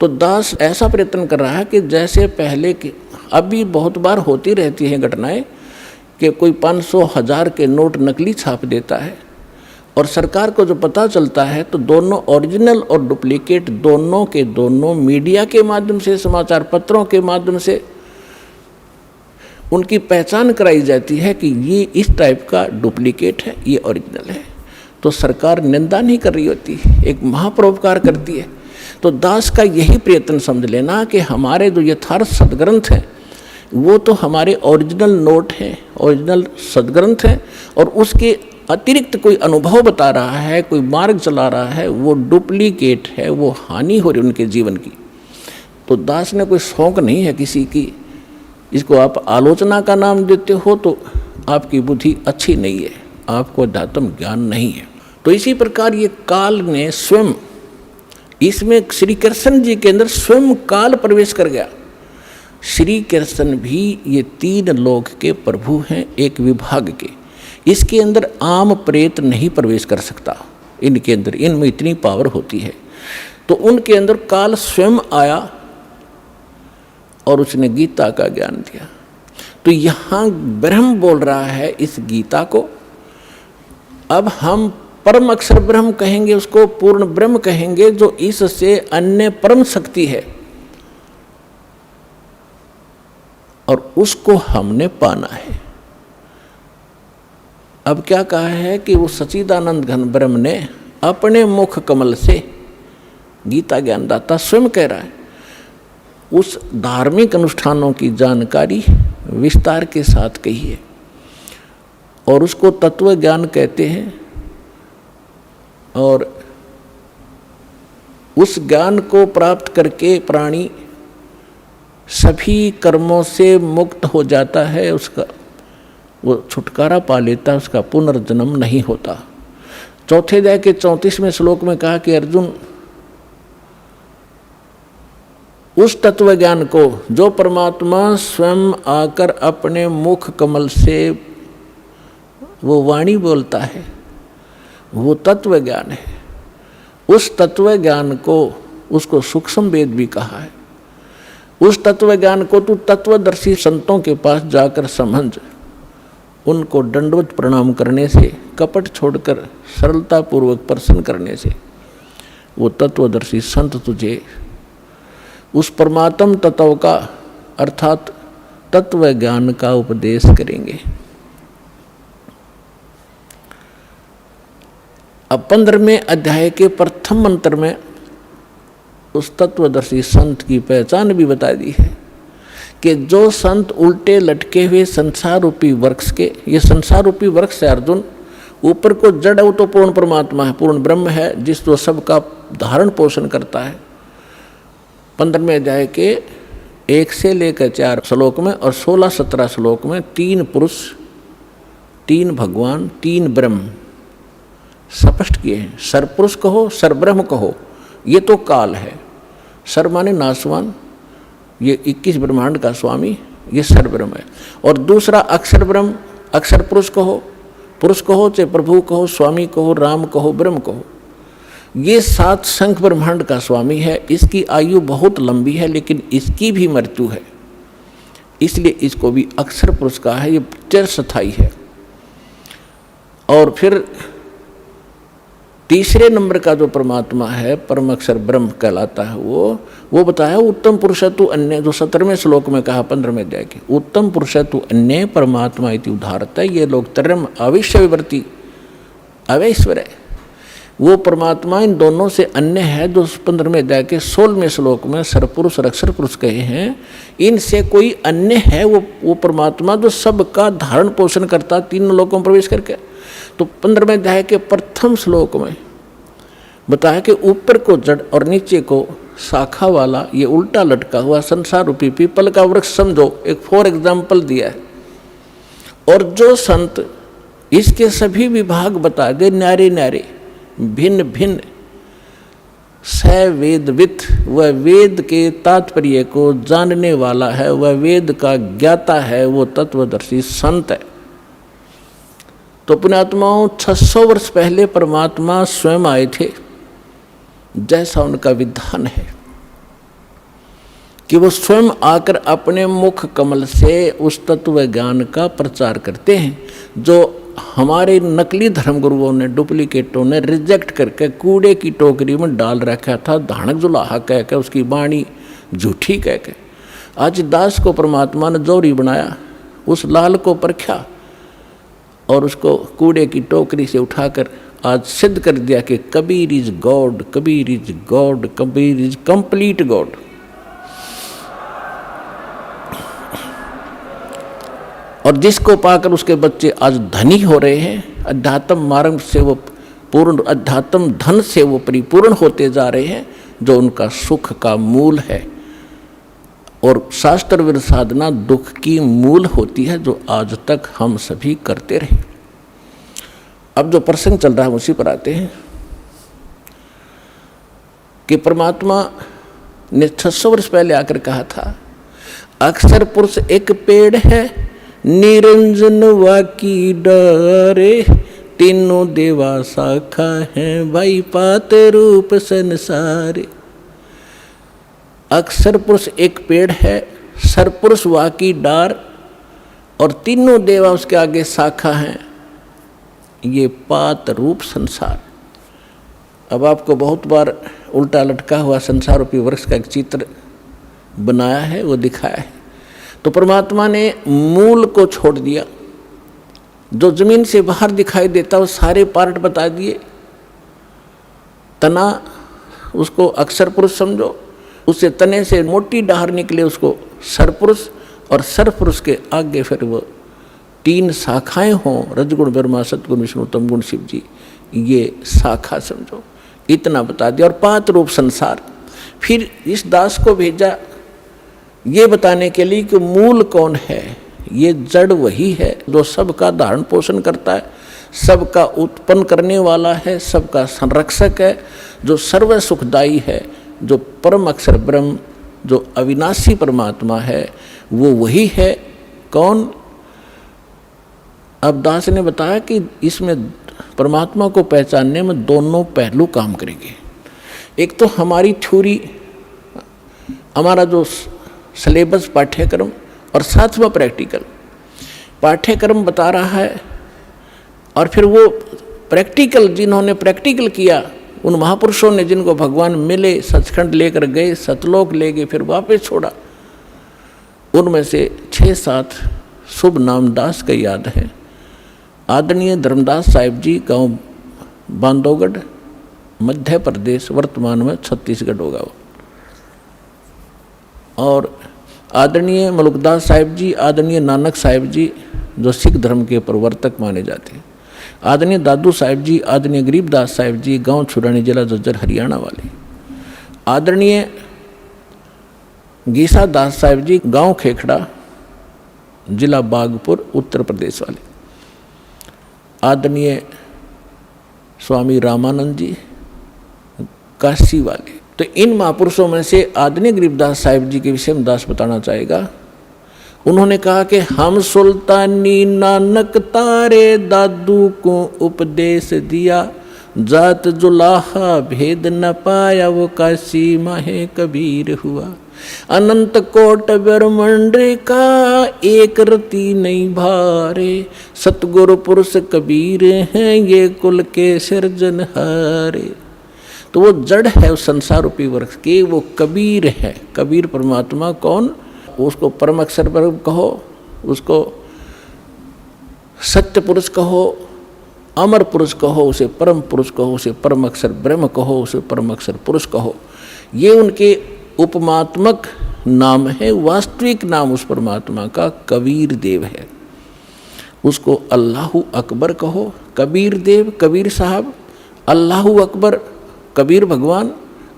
तो दास ऐसा प्रयत्न कर रहा है कि जैसे पहले के, अभी बहुत बार होती रहती हैं घटनाएं कि कोई 500,000 के नोट नकली छाप देता है, और सरकार को जो पता चलता है तो दोनों ओरिजिनल और डुप्लीकेट दोनों के दोनों मीडिया के माध्यम से, समाचार पत्रों के माध्यम से उनकी पहचान कराई जाती है कि ये इस टाइप का डुप्लीकेट है, ये ओरिजिनल है। तो सरकार निंदा नहीं कर रही होती, एक महापरोपकार करती है। तो दास का यही प्रयत्न समझ लेना कि हमारे जो यथार्थ सदग्रंथ हैं वो तो हमारे ओरिजिनल नोट हैं, ओरिजिनल सदग्रंथ हैं, और उसके अतिरिक्त कोई अनुभव बता रहा है, कोई मार्ग चला रहा है, वो डुप्लीकेट है, वो हानि हो रही उनके जीवन की। तो दास ने कोई शौक नहीं है किसी की, इसको आप आलोचना का नाम देते हो तो आपकी बुद्धि अच्छी नहीं है, आपको अध्यात्म ज्ञान नहीं है। तो इसी प्रकार ये काल ने स्वयं, इसमें श्री कृष्ण जी के अंदर स्वयं काल प्रवेश कर गया। श्री कृष्ण भी ये 3 लोक के प्रभु हैं, एक विभाग के, इसके अंदर आम प्रेत नहीं प्रवेश कर सकता, इनके अंदर, इनमें इतनी पावर होती है। तो उनके अंदर काल स्वयं आया और उसने गीता का ज्ञान दिया। तो यहाँ ब्रह्म बोल रहा है इस गीता को, अब हम परम अक्षर ब्रह्म कहेंगे, उसको पूर्ण ब्रह्म कहेंगे, जो इससे अन्य परम शक्ति है, और उसको हमने पाना है। अब क्या कहा है कि वो सच्चिदानंद घन ब्रह्म ने अपने मुख कमल से, गीता ज्ञानदाता स्वयं कह रहा है, उस धार्मिक अनुष्ठानों की जानकारी विस्तार के साथ कही है, और उसको तत्व ज्ञान कहते हैं। और उस ज्ञान को प्राप्त करके प्राणी सभी कर्मों से मुक्त हो जाता है, उसका वो छुटकारा पा लेता है, उसका पुनर्जन्म नहीं होता। चौथे अध्याय के 34वें श्लोक में कहा कि अर्जुन, उस तत्व ज्ञान को जो परमात्मा स्वयं आकर अपने मुख कमल से वो वाणी बोलता है, वो तत्व ज्ञान है। उस तत्व ज्ञान को, उसको सूक्ष्म वेद भी कहा है। उस तत्व ज्ञान को तू तत्वदर्शी संतों के पास जाकर समझ, उनको दंडवत प्रणाम करने से, कपट छोड़कर सरलता पूर्वक प्रसन्न करने से वो तत्वदर्शी संत तुझे उस परमात्म तत्व का अर्थात तत्व ज्ञान का उपदेश करेंगे। अब 15वें अध्याय के प्रथम मंत्र में उस तत्वदर्शी संत की पहचान भी बता दी है कि जो संत उल्टे लटके हुए संसार रूपी वृक्ष के, ये संसार रूपी वृक्ष है अर्जुन, ऊपर को जड़ वो तो पूर्ण परमात्मा है, पूर्ण ब्रह्म है, जिस जो सबका धारण पोषण करता है। 15वें अध्याय के 1 से लेकर 4 श्लोक में और 16-17 श्लोक में 3 पुरुष, 3 भगवान, 3 ब्रह्म स्पष्ट किए हैं। सरपुरुष कहो, सरब्रह्म कहो, ये तो काल है। सर माने नासवान, ये 21 ब्रह्मांड का स्वामी, ये सरब्रह्म है। और दूसरा अक्षर ब्रह्म, अक्षर पुरुष कहो चाहे प्रभु कहो, स्वामी कहो, राम कहो, ब्रह्म कहो, ये 7 संख्य ब्रह्मांड का स्वामी है। इसकी आयु बहुत लंबी है, लेकिन इसकी भी मृत्यु है, इसलिए इसको भी अक्षर पुरुष कहा है। ये चिरस्थायी है। और फिर तीसरे नंबर का जो परमात्मा है, परम अक्षर ब्रह्म कहलाता है, वो बताया उत्तम पुरुषत्व अन्य, जो 17वें श्लोक में कहा 15वें अध्याय के, उत्तम पुरुषत्व अन्य परमात्मा इति उदाहरता है। ये लोग तरम अविश्य विवर्ती अवैश्वर है, वो परमात्मा इन दोनों से अन्य है, जो 15वें अध्याय के 16वें श्लोक में सरपुरुष और अक्षर पुरुष कहे हैं। इनसे कोई अन्य है वो परमात्मा जो सबका धारण पोषण करता, 3 लोकों में प्रवेश करके। तो 15वें अध्याय के प्रथम श्लोक में बताया कि ऊपर को जड़ और नीचे को शाखा वाला ये उल्टा लटका हुआ संसार रूपी पीपल का वृक्ष समझो, एक फॉर एग्जाम्पल दिया है। और जो संत इसके सभी विभाग बता दे, न्यारे न्यारे, भिन्न भिन्न, स वेदवित, वह वेद के तात्पर्य को जानने वाला है, वह वेद का ज्ञाता है, वो तत्वदर्शी संत है। तो पुण्यात्माओं, 600 वर्ष पहले परमात्मा स्वयं आए थे, जैसा उनका विधान है कि वो स्वयं आकर अपने मुख कमल से उस तत्व ज्ञान का प्रचार करते हैं, जो हमारे नकली धर्मगुरुओं ने, डुप्लीकेटों ने रिजेक्ट करके कूड़े की टोकरी में डाल रखा था, धानक जुलाहा कह के, उसकी वाणी झूठी कह के। आज दास को परमात्मा ने जोरी बनाया, उस लाल को परखा और उसको कूड़े की टोकरी से उठाकर आज सिद्ध कर दिया कि Kabir is God, Kabir is God, Kabir is complete God. और जिसको पाकर उसके बच्चे आज धनी हो रहे हैं, अध्यात्म मार्ग से वो पूर्ण, अध्यात्म धन से वो परिपूर्ण होते जा रहे हैं, जो उनका सुख का मूल है। और शास्त्र विरुद्ध साधना दुख की मूल होती है, जो आज तक हम सभी करते रहे। अब जो प्रसंग चल रहा है उसी पर आते हैं कि परमात्मा ने 600 वर्ष पहले आकर कहा था, अक्षर पुरुष एक पेड़ है, निरंजन वाकी डारे, तीनों देवा शाखा है, भाई पात रूप संसारे। अक्षर पुरुष एक पेड़ है, सरपुरुष वाकी डार, और तीनों देवा उसके आगे शाखा हैं, ये पात रूप संसार। अब आपको बहुत बार उल्टा लटका हुआ संसार रूपी वृक्ष का एक चित्र बनाया है, वो दिखाया है। तो परमात्मा ने मूल को छोड़ दिया, जो जमीन से बाहर दिखाई देता वो सारे पार्ट बता दिए। तना, उसको अक्षर पुरुष समझो, उससे तने से मोटी डाहर निकले उसको सरपुरुष, और सरपुरुष के आगे फिर वो 3 शाखाएं हों, रजगुण ब्रह्मा, सतगुण विष्णु, तमगुण शिव जी, ये शाखा समझो, इतना बता दिया। और 5 रूप संसार। फिर इस दास को भेजा ये बताने के लिए कि मूल कौन है। ये जड़ वही है जो सबका धारण पोषण करता है, सबका उत्पन्न करने वाला है, सबका संरक्षक है, जो सर्व सुखदायी है, जो परम अक्षर ब्रह्म, जो अविनाशी परमात्मा है, वो वही है। कौन? अब दास ने बताया कि इसमें परमात्मा को पहचानने में दोनों पहलू काम करेंगे। एक तो हमारी थ्योरी, हमारा जो सिलेबस पाठ्यक्रम, और साथ में प्रैक्टिकल। पाठ्यक्रम बता रहा है और फिर वो प्रैक्टिकल, जिन्होंने प्रैक्टिकल किया, उन महापुरुषों ने जिनको भगवान मिले, सचखंड लेकर गए, सतलोक ले गए, फिर वापस छोड़ा, उनमें से 6-7 शुभ नाम दास का याद है। आदरणीय धर्मदास साहिब जी, गांव बांधवगढ़, मध्य प्रदेश, वर्तमान में छत्तीसगढ़ होगा वो। और आदरणीय मलुकदास साहिब जी, आदरणीय नानक साहिब जी, जो सिख धर्म के प्रवर्तक माने जाते हैं। आदरणीय दादू साहिब जी, आदरणीय गरीबदास साहिब जी, गांव छुरानी, जिला झज्जर, हरियाणा वाले। आदरणीय गीसा दास साहिब जी, गांव खेखड़ा, जिला बागपुर, उत्तर प्रदेश वाले। आदरणीय स्वामी रामानंद जी, काशी वाले। तो इन महापुरुषों में से आदरणीय गरीबदास साहिब जी के विषय में दास बताना चाहेगा। उन्होंने कहा कि हम सुल्तानी नानक तारे दादू को उपदेश दिया, जात जुलाहा भेद न पाया वो काशी माहे कबीर हुआ। अनंत कोट ब्रह्मांड का एक रति नहीं भारे, सतगुरु पुरुष कबीर हैं ये कुल के सिरजनहारे। तो वो जड़ है उस संसार रूपी वृक्ष की, वो कबीर है। कबीर परमात्मा कौन? उसको परम अक्षर पर कहो, उसको सत्य पुरुष कहो, अमर पुरुष कहो, उसे परम पुरुष कहो, उसे परम अक्षर ब्रह्म कहो, उसे परम अक्षर पुरुष कहो। ये उनके उपमात्मक नाम है। वास्तविक नाम उस परमात्मा का कबीर देव है। उसको अल्लाहु अकबर कहो, कबीर देव, कबीर साहब, अल्लाहु अकबर, कबीर भगवान,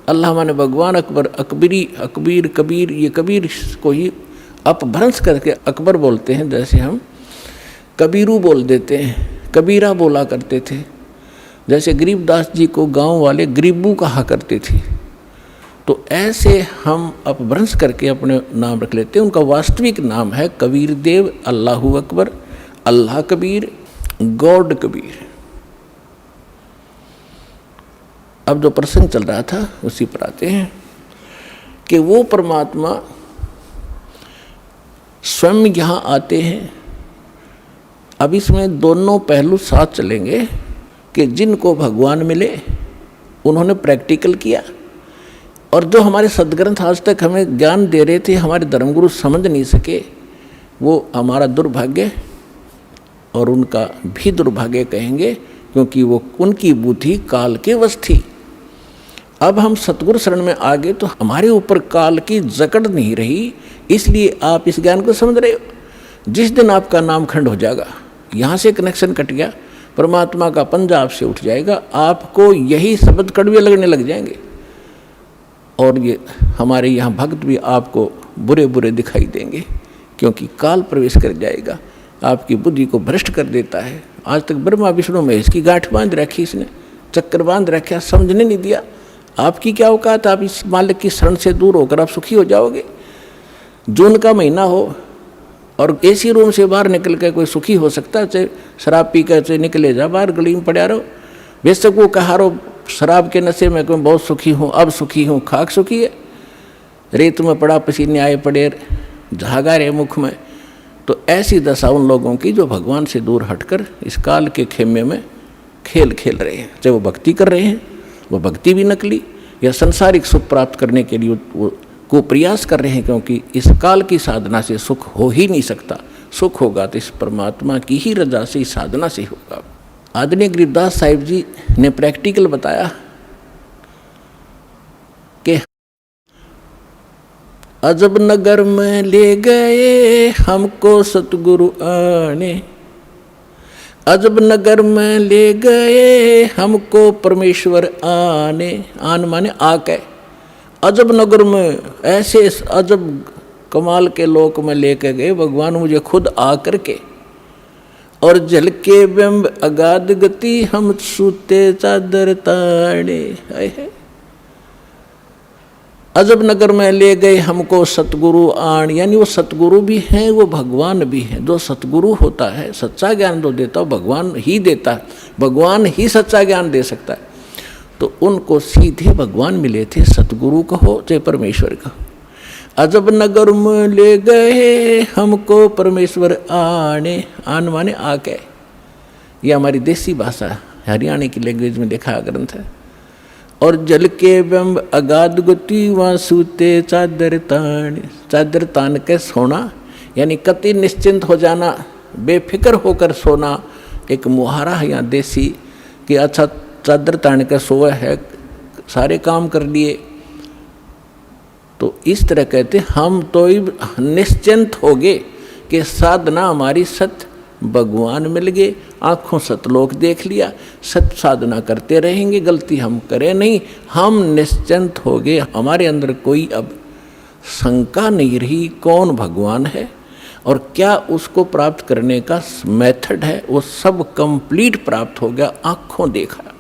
अल्लाह माने भगवान, अकबर अकबरी, अकबीर कबीर, ये कबीर को ही अपभ्रंश करके अकबर बोलते हैं। जैसे हम कबीरू बोल देते हैं, कबीरा बोला करते थे। जैसे गरीबदास जी को गांव वाले गरीबू कहा करते थे। तो ऐसे हम अपभ्रंश करके अपने नाम रख लेते हैं। उनका वास्तविक नाम है कबीर देव, अल्लाहु अकबर, अल्लाह कबीर, गॉड कबीर। अब जो प्रसंग चल रहा था उसी पर आते हैं कि वो परमात्मा स्वयं यहाँ आते हैं। अब इसमें दोनों पहलू साथ चलेंगे कि जिनको भगवान मिले उन्होंने प्रैक्टिकल किया, और जो हमारे सदग्रंथ आज तक हमें ज्ञान दे रहे थे, हमारे धर्मगुरु समझ नहीं सके, वो हमारा दुर्भाग्य और उनका भी दुर्भाग्य कहेंगे, क्योंकि वो उनकी बुद्धि काल के वश थी। अब हम सतगुरु शरण में आ गए तो हमारे ऊपर काल की जकड़ नहीं रही, इसलिए आप इस ज्ञान को समझ रहे हो। जिस दिन आपका नाम खंड हो जाएगा, यहाँ से कनेक्शन कट गया, परमात्मा का पंजा आपसे उठ जाएगा, आपको यही शब्द कड़वे लगने लग जाएंगे। और ये हमारे यहाँ भक्त भी आपको बुरे बुरे दिखाई देंगे, क्योंकि काल प्रवेश कर जाएगा, आपकी बुद्धि को भ्रष्ट कर देता है। आज तक ब्रह्मा विष्णु महेश की गांठ बांध रखी, इसने चक्कर बांध रखा, समझने नहीं दिया। आपकी क्या औकात, आप इस मालिक की शरण से दूर होकर आप सुखी हो जाओगे। जून का महीना हो और एसी रूम से बाहर निकल कर कोई सुखी हो सकता है? चाहे शराब पी कर चाहे निकले जा बाहर, गली में पड़ा रहो। बेशक वो कहा रहो शराब के नशे में मैं बहुत सुखी हूँ, अब सुखी हूँ, खाक सुखी है, रेत में पड़ा, पसीने आए पड़े, झागा रहे मुख में। तो ऐसी दशा उन लोगों की जो भगवान से दूर हटकर इस काल के खेमे में खेल खेल रहे हैं। चाहे वो भक्ति कर रहे हैं, वो भक्ति भी नकली, या संसारिक सुख प्राप्त करने के लिए वो को प्रयास कर रहे हैं, क्योंकि इस काल की साधना से सुख हो ही नहीं सकता। सुख होगा तो इस परमात्मा की ही रजा से, इस साधना से होगा। आदरणीय गरीबदास साहिब जी ने प्रैक्टिकल बताया कि अजब नगर में ले गए हमको सतगुरु आने, अजब नगर में ले गए हमको परमेश्वर आने। आन माने आके, अजब नगर में, ऐसे अजब कमाल के लोक में लेके गए भगवान मुझे खुद आकर के। और जल के बिंब अगाध गति हम सूते चादर ताड़े। अजब नगर में ले गए हमको सतगुरु आण, यानी वो सतगुरु भी हैं, वो भगवान भी हैं। जो सतगुरु होता है, सच्चा ज्ञान जो देता है भगवान ही देता है, भगवान ही सच्चा ज्ञान दे सकता है। तो उनको सीधे भगवान मिले थे, सतगुरु कहो चाहे परमेश्वर कहो। अजब नगर में ले गए हमको परमेश्वर आने, आन माने आके। ये हमारी देसी भाषा हरियाणा की लैंग्वेज में लिखा ग्रंथ है। और जल के बिंब अगाध गति वहाँ सूते चादर तान, चादर तान के सोना, यानी कति निश्चिंत हो जाना, बेफिक्र होकर सोना। एक मुहारा है यहाँ देसी कि अच्छा चादर तान के सोए है, सारे काम कर लिए। तो इस तरह कहते हम तो निश्चिंत हो गए कि साधना हमारी सत भगवान मिल गए, आँखों सतलोक देख लिया, सत साधना करते रहेंगे, गलती हम करें नहीं, हम निश्चिंत हो गए। हमारे अंदर कोई अब शंका नहीं रही कौन भगवान है और क्या उसको प्राप्त करने का मेथड है, वो सब कंप्लीट प्राप्त हो गया, आंखों देखा।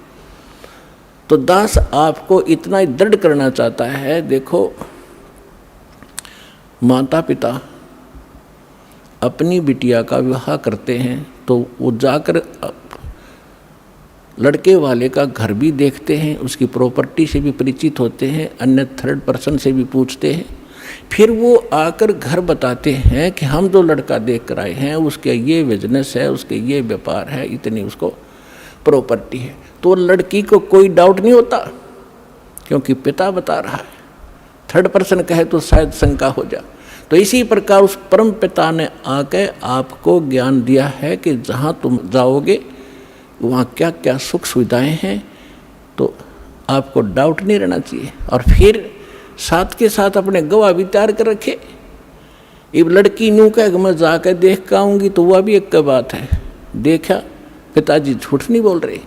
तो दास आपको इतना ही दृढ़ करना चाहता है। देखो, माता पिता अपनी बिटिया का विवाह करते हैं तो वो जाकर लड़के वाले का घर भी देखते हैं, उसकी प्रॉपर्टी से भी परिचित होते हैं, अन्य थर्ड पर्सन से भी पूछते हैं, फिर वो आकर घर बताते हैं कि हम जो लड़का देख कर आए हैं उसके ये बिजनेस है, उसके ये व्यापार है, इतनी उसको प्रॉपर्टी है। तो लड़की को कोई डाउट नहीं होता क्योंकि पिता बता रहा है। थर्ड पर्सन कहे तो शायद शंका हो जाए। तो इसी प्रकार उस परम पिता ने आके आपको ज्ञान दिया है कि जहाँ तुम जाओगे वहाँ क्या क्या सुख सुविधाएं हैं, तो आपको डाउट नहीं रहना चाहिए। और फिर साथ के साथ अपने गवाह भी तैयार कर रखे। अब लड़की न्यू कह मैं जाकर देख कर आऊँगी तो वह भी एक बात है, देखा पिताजी झूठ नहीं बोल रहे।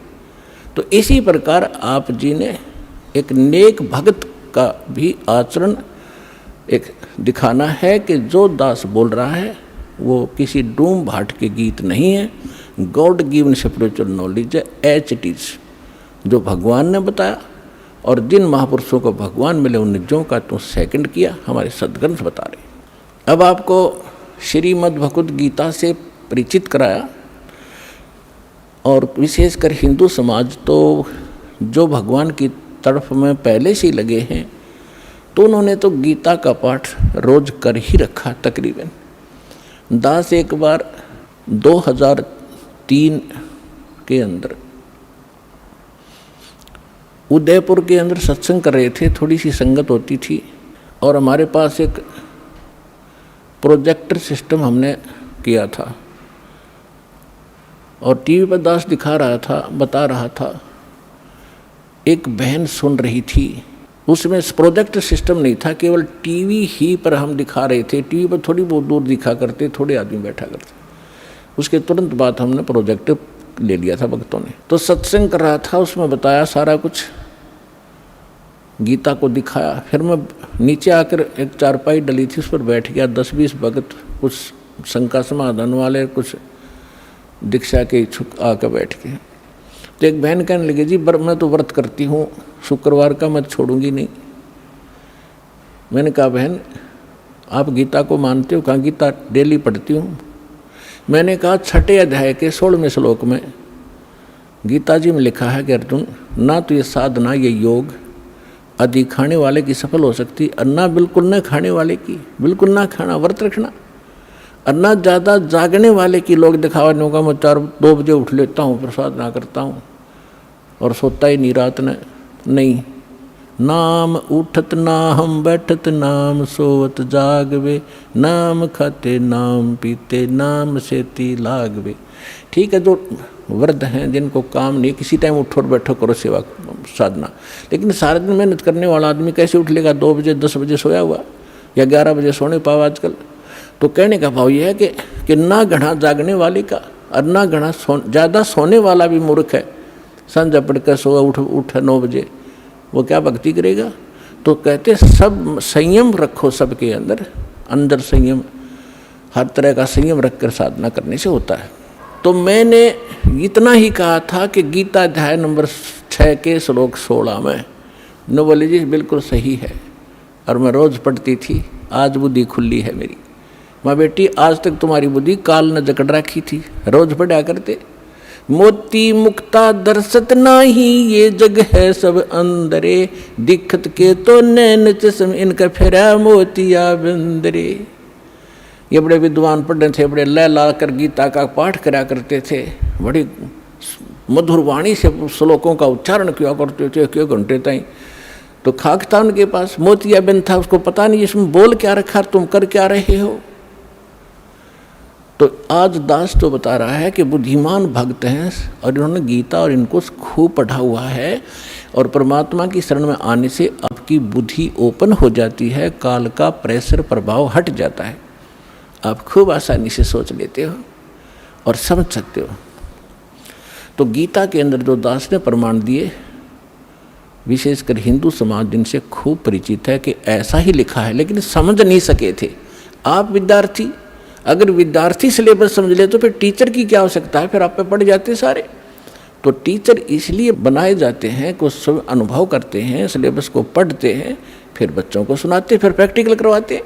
तो इसी प्रकार आप जी ने एक नेक भक्त का भी आचरण एक दिखाना है कि जो दास बोल रहा है वो किसी डूम भाट के गीत नहीं है, गॉड गिवन स्पिरिचुअल नॉलेज है, एच इट इज, जो भगवान ने बताया। और जिन महापुरुषों को भगवान मिले उन जो का तो सेकंड किया, हमारे सदग्रंथ बता रहे। अब आपको श्रीमद् भगवद गीता से परिचित कराया, और विशेषकर हिंदू समाज तो जो भगवान की तरफ में पहले से ही लगे हैं तो उन्होंने तो गीता का पाठ रोज कर ही रखा तकरीबन। दास एक बार 2003 के अंदर उदयपुर के अंदर सत्संग कर रहे थे, थोड़ी सी संगत होती थी, और हमारे पास एक प्रोजेक्टर सिस्टम हमने किया था और टीवी पर दास दिखा रहा था, बता रहा था। एक बहन सुन रही थी, उसमें प्रोजेक्टर सिस्टम नहीं था, केवल टीवी ही पर हम दिखा रहे थे। टीवी पर थोड़ी बहुत दूर दिखा करते, थोड़े आदमी बैठा करते। उसके तुरंत बाद हमने प्रोजेक्टर ले लिया था भक्तों ने। तो सत्संग कर रहा था, उसमें बताया सारा कुछ, गीता को दिखाया। फिर मैं नीचे आकर एक चारपाई डली थी उस पर बैठ गया। 10-20 भगत, कुछ शंका समाधान वाले, कुछ दीक्षा के इच्छुक आकर बैठ गए। तो एक बहन कहने लगी, जी मैं तो व्रत करती हूँ, शुक्रवार का मैं छोड़ूंगी नहीं। मैंने कहा बहन आप गीता को मानते हो? कहा गीता डेली पढ़ती हूँ। मैंने कहा 6 अध्याय के 16वें श्लोक में गीता जी में लिखा है कि अर्जुन, ना तो ये साधना, ये योग अधिक खाने वाले की सफल हो सकती, और ना बिल्कुल न खाने वाले की, बिल्कुल ना खाना, व्रत रखना, और ना ज़्यादा जागने वाले की। लोग दिखावा नहीं होगा, मैं 4-2 बजे उठ लेता हूँ, प्रसाद ना करता हूँ और सोता ही नहीं रात ने, नहीं। नाम उठत ना हम बैठत, नाम सोवत जागवे, नाम खाते नाम पीते, नाम सेती लागवे। ठीक है, जो वृद्ध हैं जिनको काम नहीं, किसी टाइम उठो और बैठो करो सेवा साधना, लेकिन सारे दिन मेहनत करने वाला आदमी कैसे उठ लेगा? 2 बजे 10 बजे सोया हुआ या 11 बजे सोने पाओ आजकल। तो कहने का भाव ये है कि ना घना जागने वाले का और ना घना ज़्यादा सोने वाला भी मूर्ख है। संध्या पढ़कर सोया उठ 9 बजे, वो क्या भक्ति करेगा? तो कहते सब संयम रखो, सबके अंदर संयम, हर तरह का संयम रखकर साधना करने से होता है। तो मैंने इतना ही कहा था कि गीता अध्याय नंबर 6 के श्लोक 16 में नोबल जी बिल्कुल सही है, और मैं रोज़ पढ़ती थी। आज बुद्धि खुली है मेरी। माँ बेटी, आज तक तुम्हारी बुद्धि काल ने जकड़ रखी थी, रोज पढ़ा करते। मोती मुक्ता दर्शत नाही, ये जग है सब अंदरे, दिखत के तो नैन चश्म, इनका फेरा मोतिया बंदरे। ये बड़े विद्वान पढ़े थे, बड़े लय ला कर गीता का पाठ करा करते थे, बड़ी मधुर वाणी से श्लोकों का उच्चारण किया करते थे 1 घंटे तक। तो खाक था उनके पास, मोतिया बिन था, उसको पता नहीं इसमें बोल क्या रखा, तुम कर क्या रहे हो। तो आज दास तो बता रहा है कि बुद्धिमान भक्त हैं और इन्होंने गीता और इनको खूब पढ़ा हुआ है, और परमात्मा की शरण में आने से आपकी बुद्धि ओपन हो जाती है, काल का प्रेशर प्रभाव हट जाता है, आप खूब आसानी से सोच लेते हो और समझ सकते हो। तो गीता के अंदर जो दास ने प्रमाण दिए विशेषकर हिंदू समाज इनसे खूब परिचित है कि ऐसा ही लिखा है, लेकिन समझ नहीं सके थे। आप विद्यार्थी, अगर विद्यार्थी सिलेबस समझ ले तो फिर टीचर की क्या आवश्यकता है, फिर आप पे पढ़ जाते सारे। तो टीचर इसलिए बनाए जाते हैं कि सब अनुभव करते हैं, सिलेबस को पढ़ते हैं, फिर बच्चों को सुनाते, फिर प्रैक्टिकल करवाते हैं।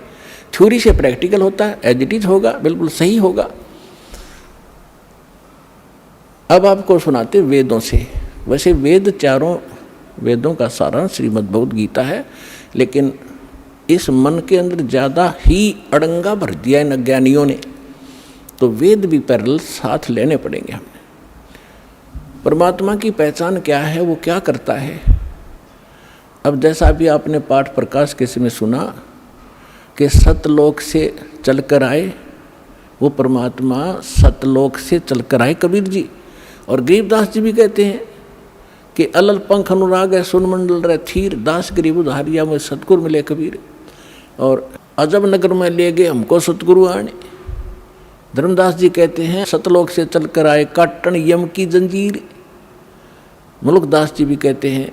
थ्योरी से प्रैक्टिकल होता है, एज इट इज होगा, बिल्कुल सही होगा। अब आपको सुनाते वेदों से। वैसे वेद चारों वेदों का सारांश श्रीमद् भगवद गीता है, लेकिन इस मन के अंदर ज़्यादा ही अड़ंगा भर दिया इन अज्ञानियों ने, तो वेद भी पैरेलल साथ लेने पड़ेंगे हमें। परमात्मा की पहचान क्या है, वो क्या करता है। अब जैसा अभी आपने पाठ प्रकाश के समय सुना कि सतलोक से चलकर आए, वो परमात्मा सतलोक से चलकर आए कबीर जी। और गरीबदास जी भी कहते हैं कि अलल पंख अनुराग है सुन मंडल रहे थीर, दास गरीब उधारिया में सतगुरु मिले कबीर। और अजब नगर में ले गए हमको सतगुरु आने। धर्मदास जी कहते हैं सतलोक से चलकर आए काटन यम की जंजीर। मुल्कदास जी भी कहते हैं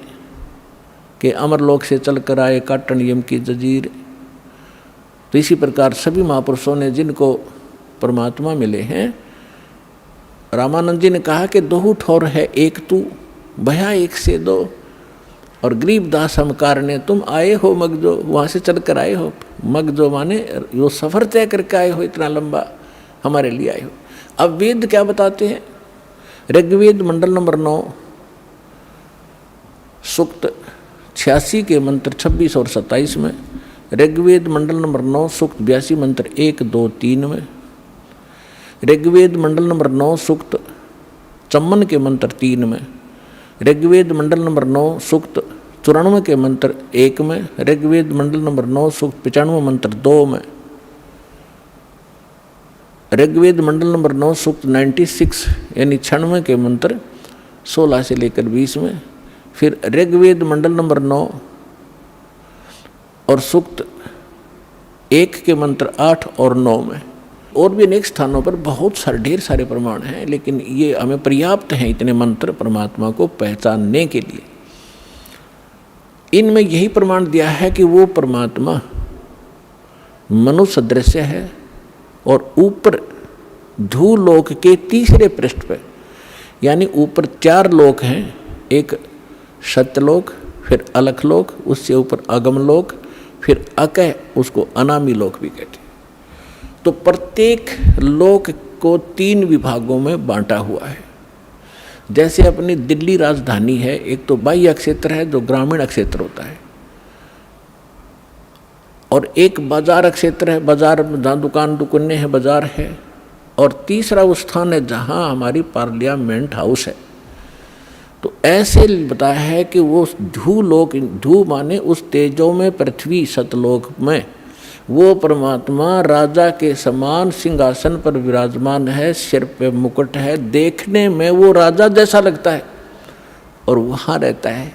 कि अमरलोक से चलकर आए काटन यम की जंजीर। तो इसी प्रकार सभी महापुरुषों ने जिनको परमात्मा मिले हैं, रामानंद जी ने कहा कि दो ठोर है एक तू, भया एक से दो। और गरीबदास हम कारणे तुम आए हो मगजो, वहाँ से चलकर आए हो। मगजो माने वो सफ़र तय करके आए हो, इतना लंबा हमारे लिए आए हो। अब वेद क्या बताते हैं। ऋग्वेद मंडल नंबर 9 सूक्त 86 के मंत्र 26 और 27 में, ऋग्वेद मंडल नंबर 9 सूक्त 82 मंत्र 1, 2, 3 में, ऋग्वेद मंडल नंबर 9 सूक्त 54 के मंत्र 3 में, ऋग्वेद मंडल नंबर 9 सूक्त 94 के मंत्र 1 में, ऋग्वेद मंडल नंबर 9 सूक्त 95 मंत्र 2 में, ऋग्वेद मंडल नंबर 9 सूक्त 96 यानी 96 के मंत्र 16 से लेकर 20 में, फिर ऋग्वेद मंडल नंबर 9 और सूक्त 1 के मंत्र 8 और 9 में। और भी अनेक स्थानों पर बहुत सारे ढेर सारे प्रमाण हैं, लेकिन ये हमें पर्याप्त हैं इतने मंत्र परमात्मा को पहचानने के लिए। इनमें यही प्रमाण दिया है कि वो परमात्मा मनुष्य सदृश है और ऊपर धूलोक के तीसरे पृष्ठ पर, यानी ऊपर 4 लोक हैं, एक सत्यलोक, फिर अलखलोक, उससे ऊपर अगमलोक, फिर अकह, उसको अनामी लोक भी कहते हैं। तो प्रत्येक लोक को 3 विभागों में बांटा हुआ है। जैसे अपनी दिल्ली राजधानी है, एक तो बाह्य क्षेत्र है जो ग्रामीण क्षेत्र होता है, और एक बाजार क्षेत्र है, बाजार जहाँ दुकान दुकानें हैं, बाजार है, और तीसरा वो स्थान है जहाँ हमारी पार्लियामेंट हाउस है। तो ऐसे बताया है कि वो धूलोक, धू माने उस तेजों में पृथ्वी सतलोक में वो परमात्मा राजा के समान सिंहासन पर विराजमान है, सिर पे मुकुट है, देखने में वो राजा जैसा लगता है और वहाँ रहता है।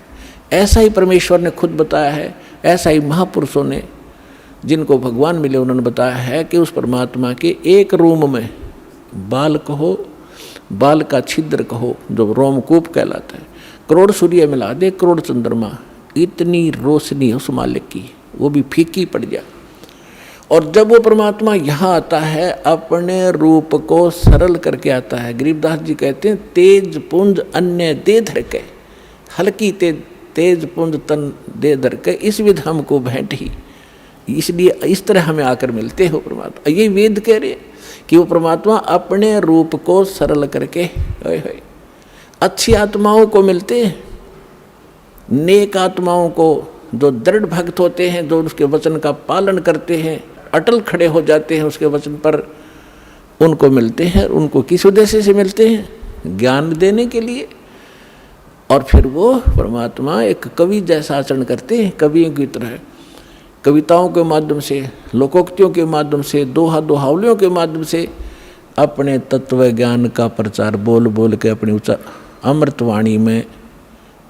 ऐसा ही परमेश्वर ने खुद बताया है, ऐसा ही महापुरुषों ने जिनको भगवान मिले उन्होंने बताया है कि उस परमात्मा के एक रूम में बाल कहो, बाल का छिद्र कहो जो रोमकूप कहलाता है, करोड़ सूर्य मिला दे, करोड़ चंद्रमा, इतनी रोशनी उस मालिक की, वो भी फीकी पड़ जाए। और जब वो परमात्मा यहाँ आता है अपने रूप को सरल करके आता है। गरीबदास जी कहते हैं तेज पुंज अन्य दे धर के, हल्की तेज पुंज तन दे धर के, इस विध हमको भेंट ही। इसलिए इस तरह हमें आकर मिलते हो परमात्मा। ये वेद कह रहे कि वो परमात्मा अपने रूप को सरल करके अच्छी आत्माओं को मिलते हैं, नेक आत्माओं को जो दृढ़ भक्त होते हैं, जो उसके वचन का पालन करते हैं, अटल खड़े हो जाते हैं उसके वचन पर, उनको मिलते हैं। उनको किस उद्देश्य से मिलते हैं? ज्ञान देने के लिए। और फिर वो परमात्मा एक कवि जैसा आचरण करते हैं, कवियों की तरह, कविताओं के माध्यम से, लोकोक्तियों के माध्यम से, दोहा दोहावलियों के माध्यम से अपने तत्व ज्ञान का प्रचार बोल बोल के अपनी उच्च अमृतवाणी में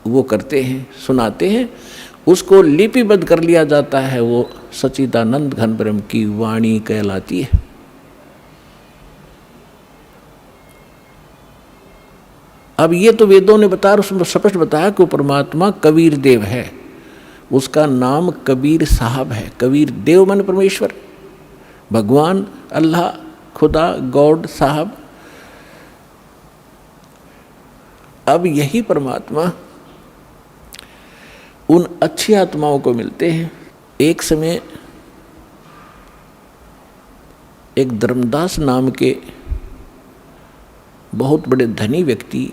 वो करते हैं, सुनाते हैं। उसको लिपिबद्ध कर लिया जाता है, वो सच्चिदानंद घन ब्रह्म की वाणी कहलाती है। अब ये तो वेदों ने बताया, उसमें स्पष्ट बताया कि वो परमात्मा कबीर देव है, उसका नाम कबीर साहब है। कबीर देव माने परमेश्वर, भगवान, अल्लाह, खुदा, गॉड, साहब। अब यही परमात्मा उन अच्छी आत्माओं को मिलते हैं। एक समय एक धर्मदास नाम के बहुत बड़े धनी व्यक्ति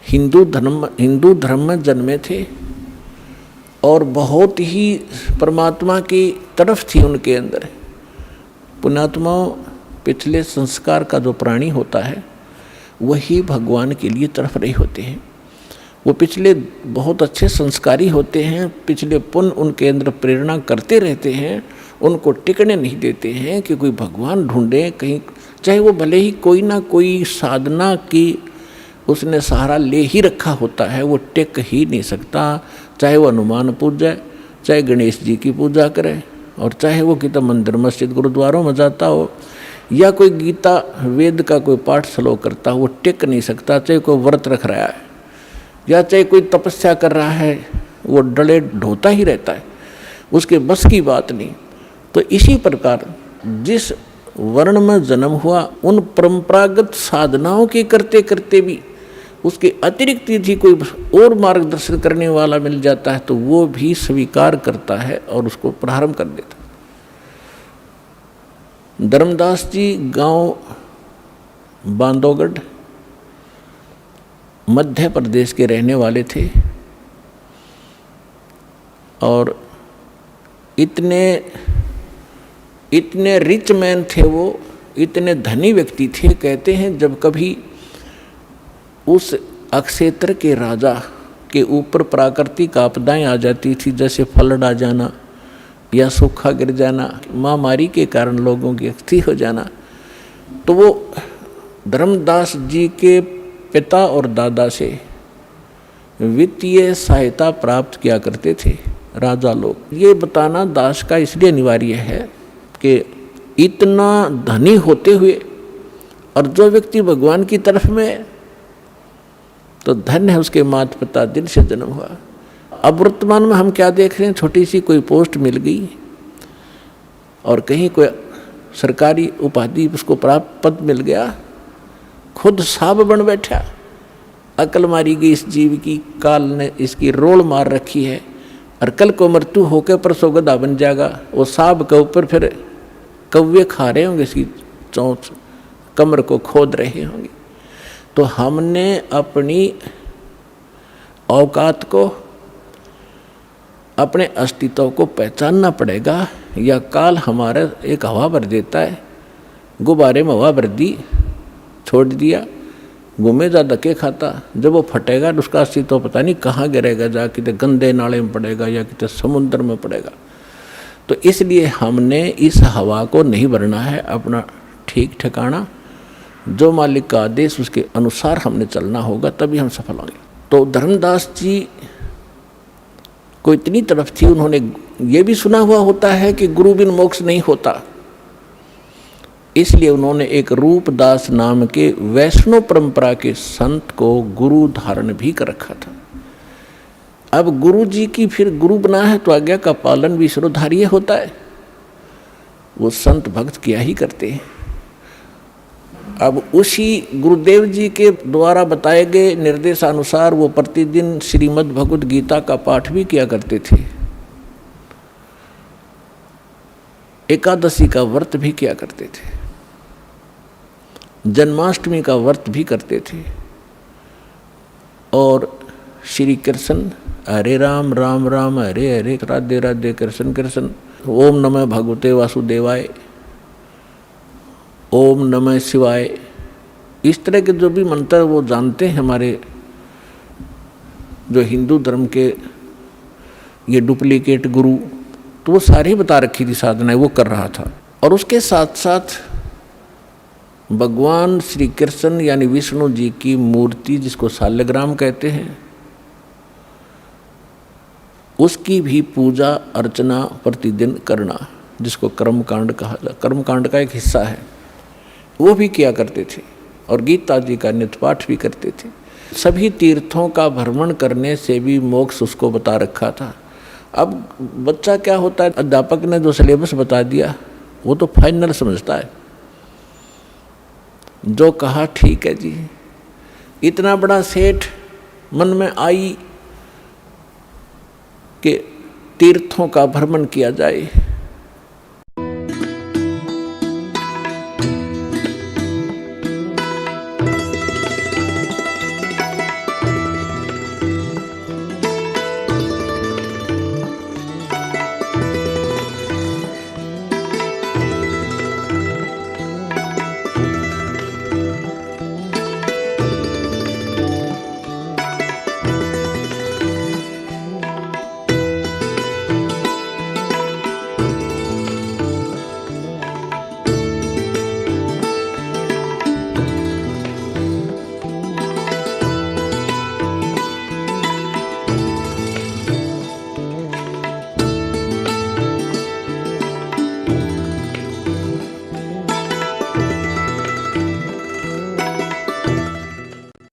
हिंदू धर्म में जन्मे थे और बहुत ही परमात्मा की तरफ थी उनके अंदर। पुण्यात्माओं, पिछले संस्कार का जो प्राणी होता है वही भगवान के लिए तरफ रहे होते हैं। वो पिछले बहुत अच्छे संस्कारी होते हैं, पिछले पुण्य उनके अंदर प्रेरणा करते रहते हैं, उनको टिकने नहीं देते हैं कि कोई भगवान ढूंढे कहीं, चाहे वो भले ही कोई ना कोई साधना की उसने सहारा ले ही रखा होता है, वो टिक ही नहीं सकता। चाहे वो हनुमान पूजा, चाहे गणेश जी की पूजा करे, और चाहे वो कितना मंदिर मस्जिद गुरुद्वारों में जाता हो, या कोई गीता वेद का कोई पाठ श्लोक करता हो, वो टिक नहीं सकता। चाहे कोई व्रत रख रहा है या चाहे कोई तपस्या कर रहा है, वो डले ढोता ही रहता है, उसके बस की बात नहीं। तो इसी प्रकार जिस वर्ण में जन्म हुआ, उन परंपरागत साधनाओं के करते करते भी उसके अतिरिक्त यदि कोई और मार्गदर्शन करने वाला मिल जाता है तो वो भी स्वीकार करता है और उसको प्रारंभ कर देता है। धर्मदास जी गांव बांधवगढ़ मध्य प्रदेश के रहने वाले थे और इतने रिच मैन थे वो, इतने धनी व्यक्ति थे। कहते हैं जब कभी उस अक्षेत्र के राजा के ऊपर प्राकृतिक आपदाएं आ जाती थी, जैसे फ्लड आ जाना या सूखा गिर जाना, महामारी के कारण लोगों की अस्थि हो जाना, तो वो धर्मदास जी के पिता और दादा से वित्तीय सहायता प्राप्त किया करते थे राजा लोग। ये बताना दास का इसलिए अनिवार्य है कि इतना धनी होते हुए और जो व्यक्ति भगवान की तरफ में, तो धन्य है उसके माता पिता दिल से जन्म हुआ। अब वर्तमान में हम क्या देख रहे हैं, छोटी सी कोई पोस्ट मिल गई और कहीं कोई सरकारी उपाधि उसको प्राप्त पद मिल गया, खुद साहब बन बैठा। अकल मारी गई इस जीव की, काल ने इसकी रोल मार रखी है और कल को मृत्यु होकर परसों गधा बन जाएगा। वो साहब के ऊपर फिर कौवे खा रहे होंगे, इसकी चोंच कमर को खोद रहे होंगे। तो हमने अपनी औकात को, अपने अस्तित्व को पहचानना पड़ेगा, या काल हमारा एक हवा भर देता है, गुब्बारे में हवा भर दी, छोड़ दिया, घूमे जा धक्के खाता, जब वो फटेगा तो उसका अस्तित्व पता नहीं कहाँ गिरेगा, जा कितने गंदे नाले में पड़ेगा या कितने समुद्र में पड़ेगा। तो इसलिए हमने इस हवा को नहीं भरना है, अपना ठीक ठिकाना, जो मालिक का आदेश उसके अनुसार हमने चलना होगा, तभी हम सफल होंगे। तो धर्मदास जी को इतनी तरफ थी, उन्होंने ये भी सुना हुआ होता है कि गुरु बिन मोक्ष नहीं होता, इसलिए उन्होंने एक रूपदास नाम के वैष्णव परंपरा के संत को गुरु धारण भी कर रखा था। अब गुरु जी की फिर गुरु बना है तो आज्ञा का पालन भी शिरोधार्य होता है, वो संत भक्त किया ही करते हैं। अब उसी गुरुदेव जी के द्वारा बताए गए निर्देशानुसार वो प्रतिदिन श्रीमद् भगवद गीता का पाठ भी किया करते थे, एकादशी का व्रत भी किया करते थे, जन्माष्टमी का व्रत भी करते थे, और श्री कृष्ण हरे राम राम राम हरे हरे राधे राधे कृष्ण कृष्ण, ओम नमः भगवते वासुदेवाय, ओम नमः शिवाय, इस तरह के जो भी मंत्र वो जानते हैं हमारे जो हिंदू धर्म के ये डुप्लीकेट गुरु, तो वो सारी बता रखी थी साधनाएं, वो कर रहा था। और उसके साथ साथ भगवान श्री कृष्ण यानी विष्णु जी की मूर्ति, जिसको शालग्राम कहते हैं, उसकी भी पूजा अर्चना प्रतिदिन करना, जिसको कर्मकांड कहा जाता, कर्मकांड का एक हिस्सा है, वो भी किया करते थे। और गीता जी का नित्य पाठ भी करते थे। सभी तीर्थों का भ्रमण करने से भी मोक्ष उसको बता रखा था। अब बच्चा क्या होता है, अध्यापक ने जो सिलेबस बता दिया वो तो फाइनल समझता है, जो कहा ठीक है जी। इतना बड़ा सेठ मन में आई कि तीर्थों का भ्रमण किया जाए,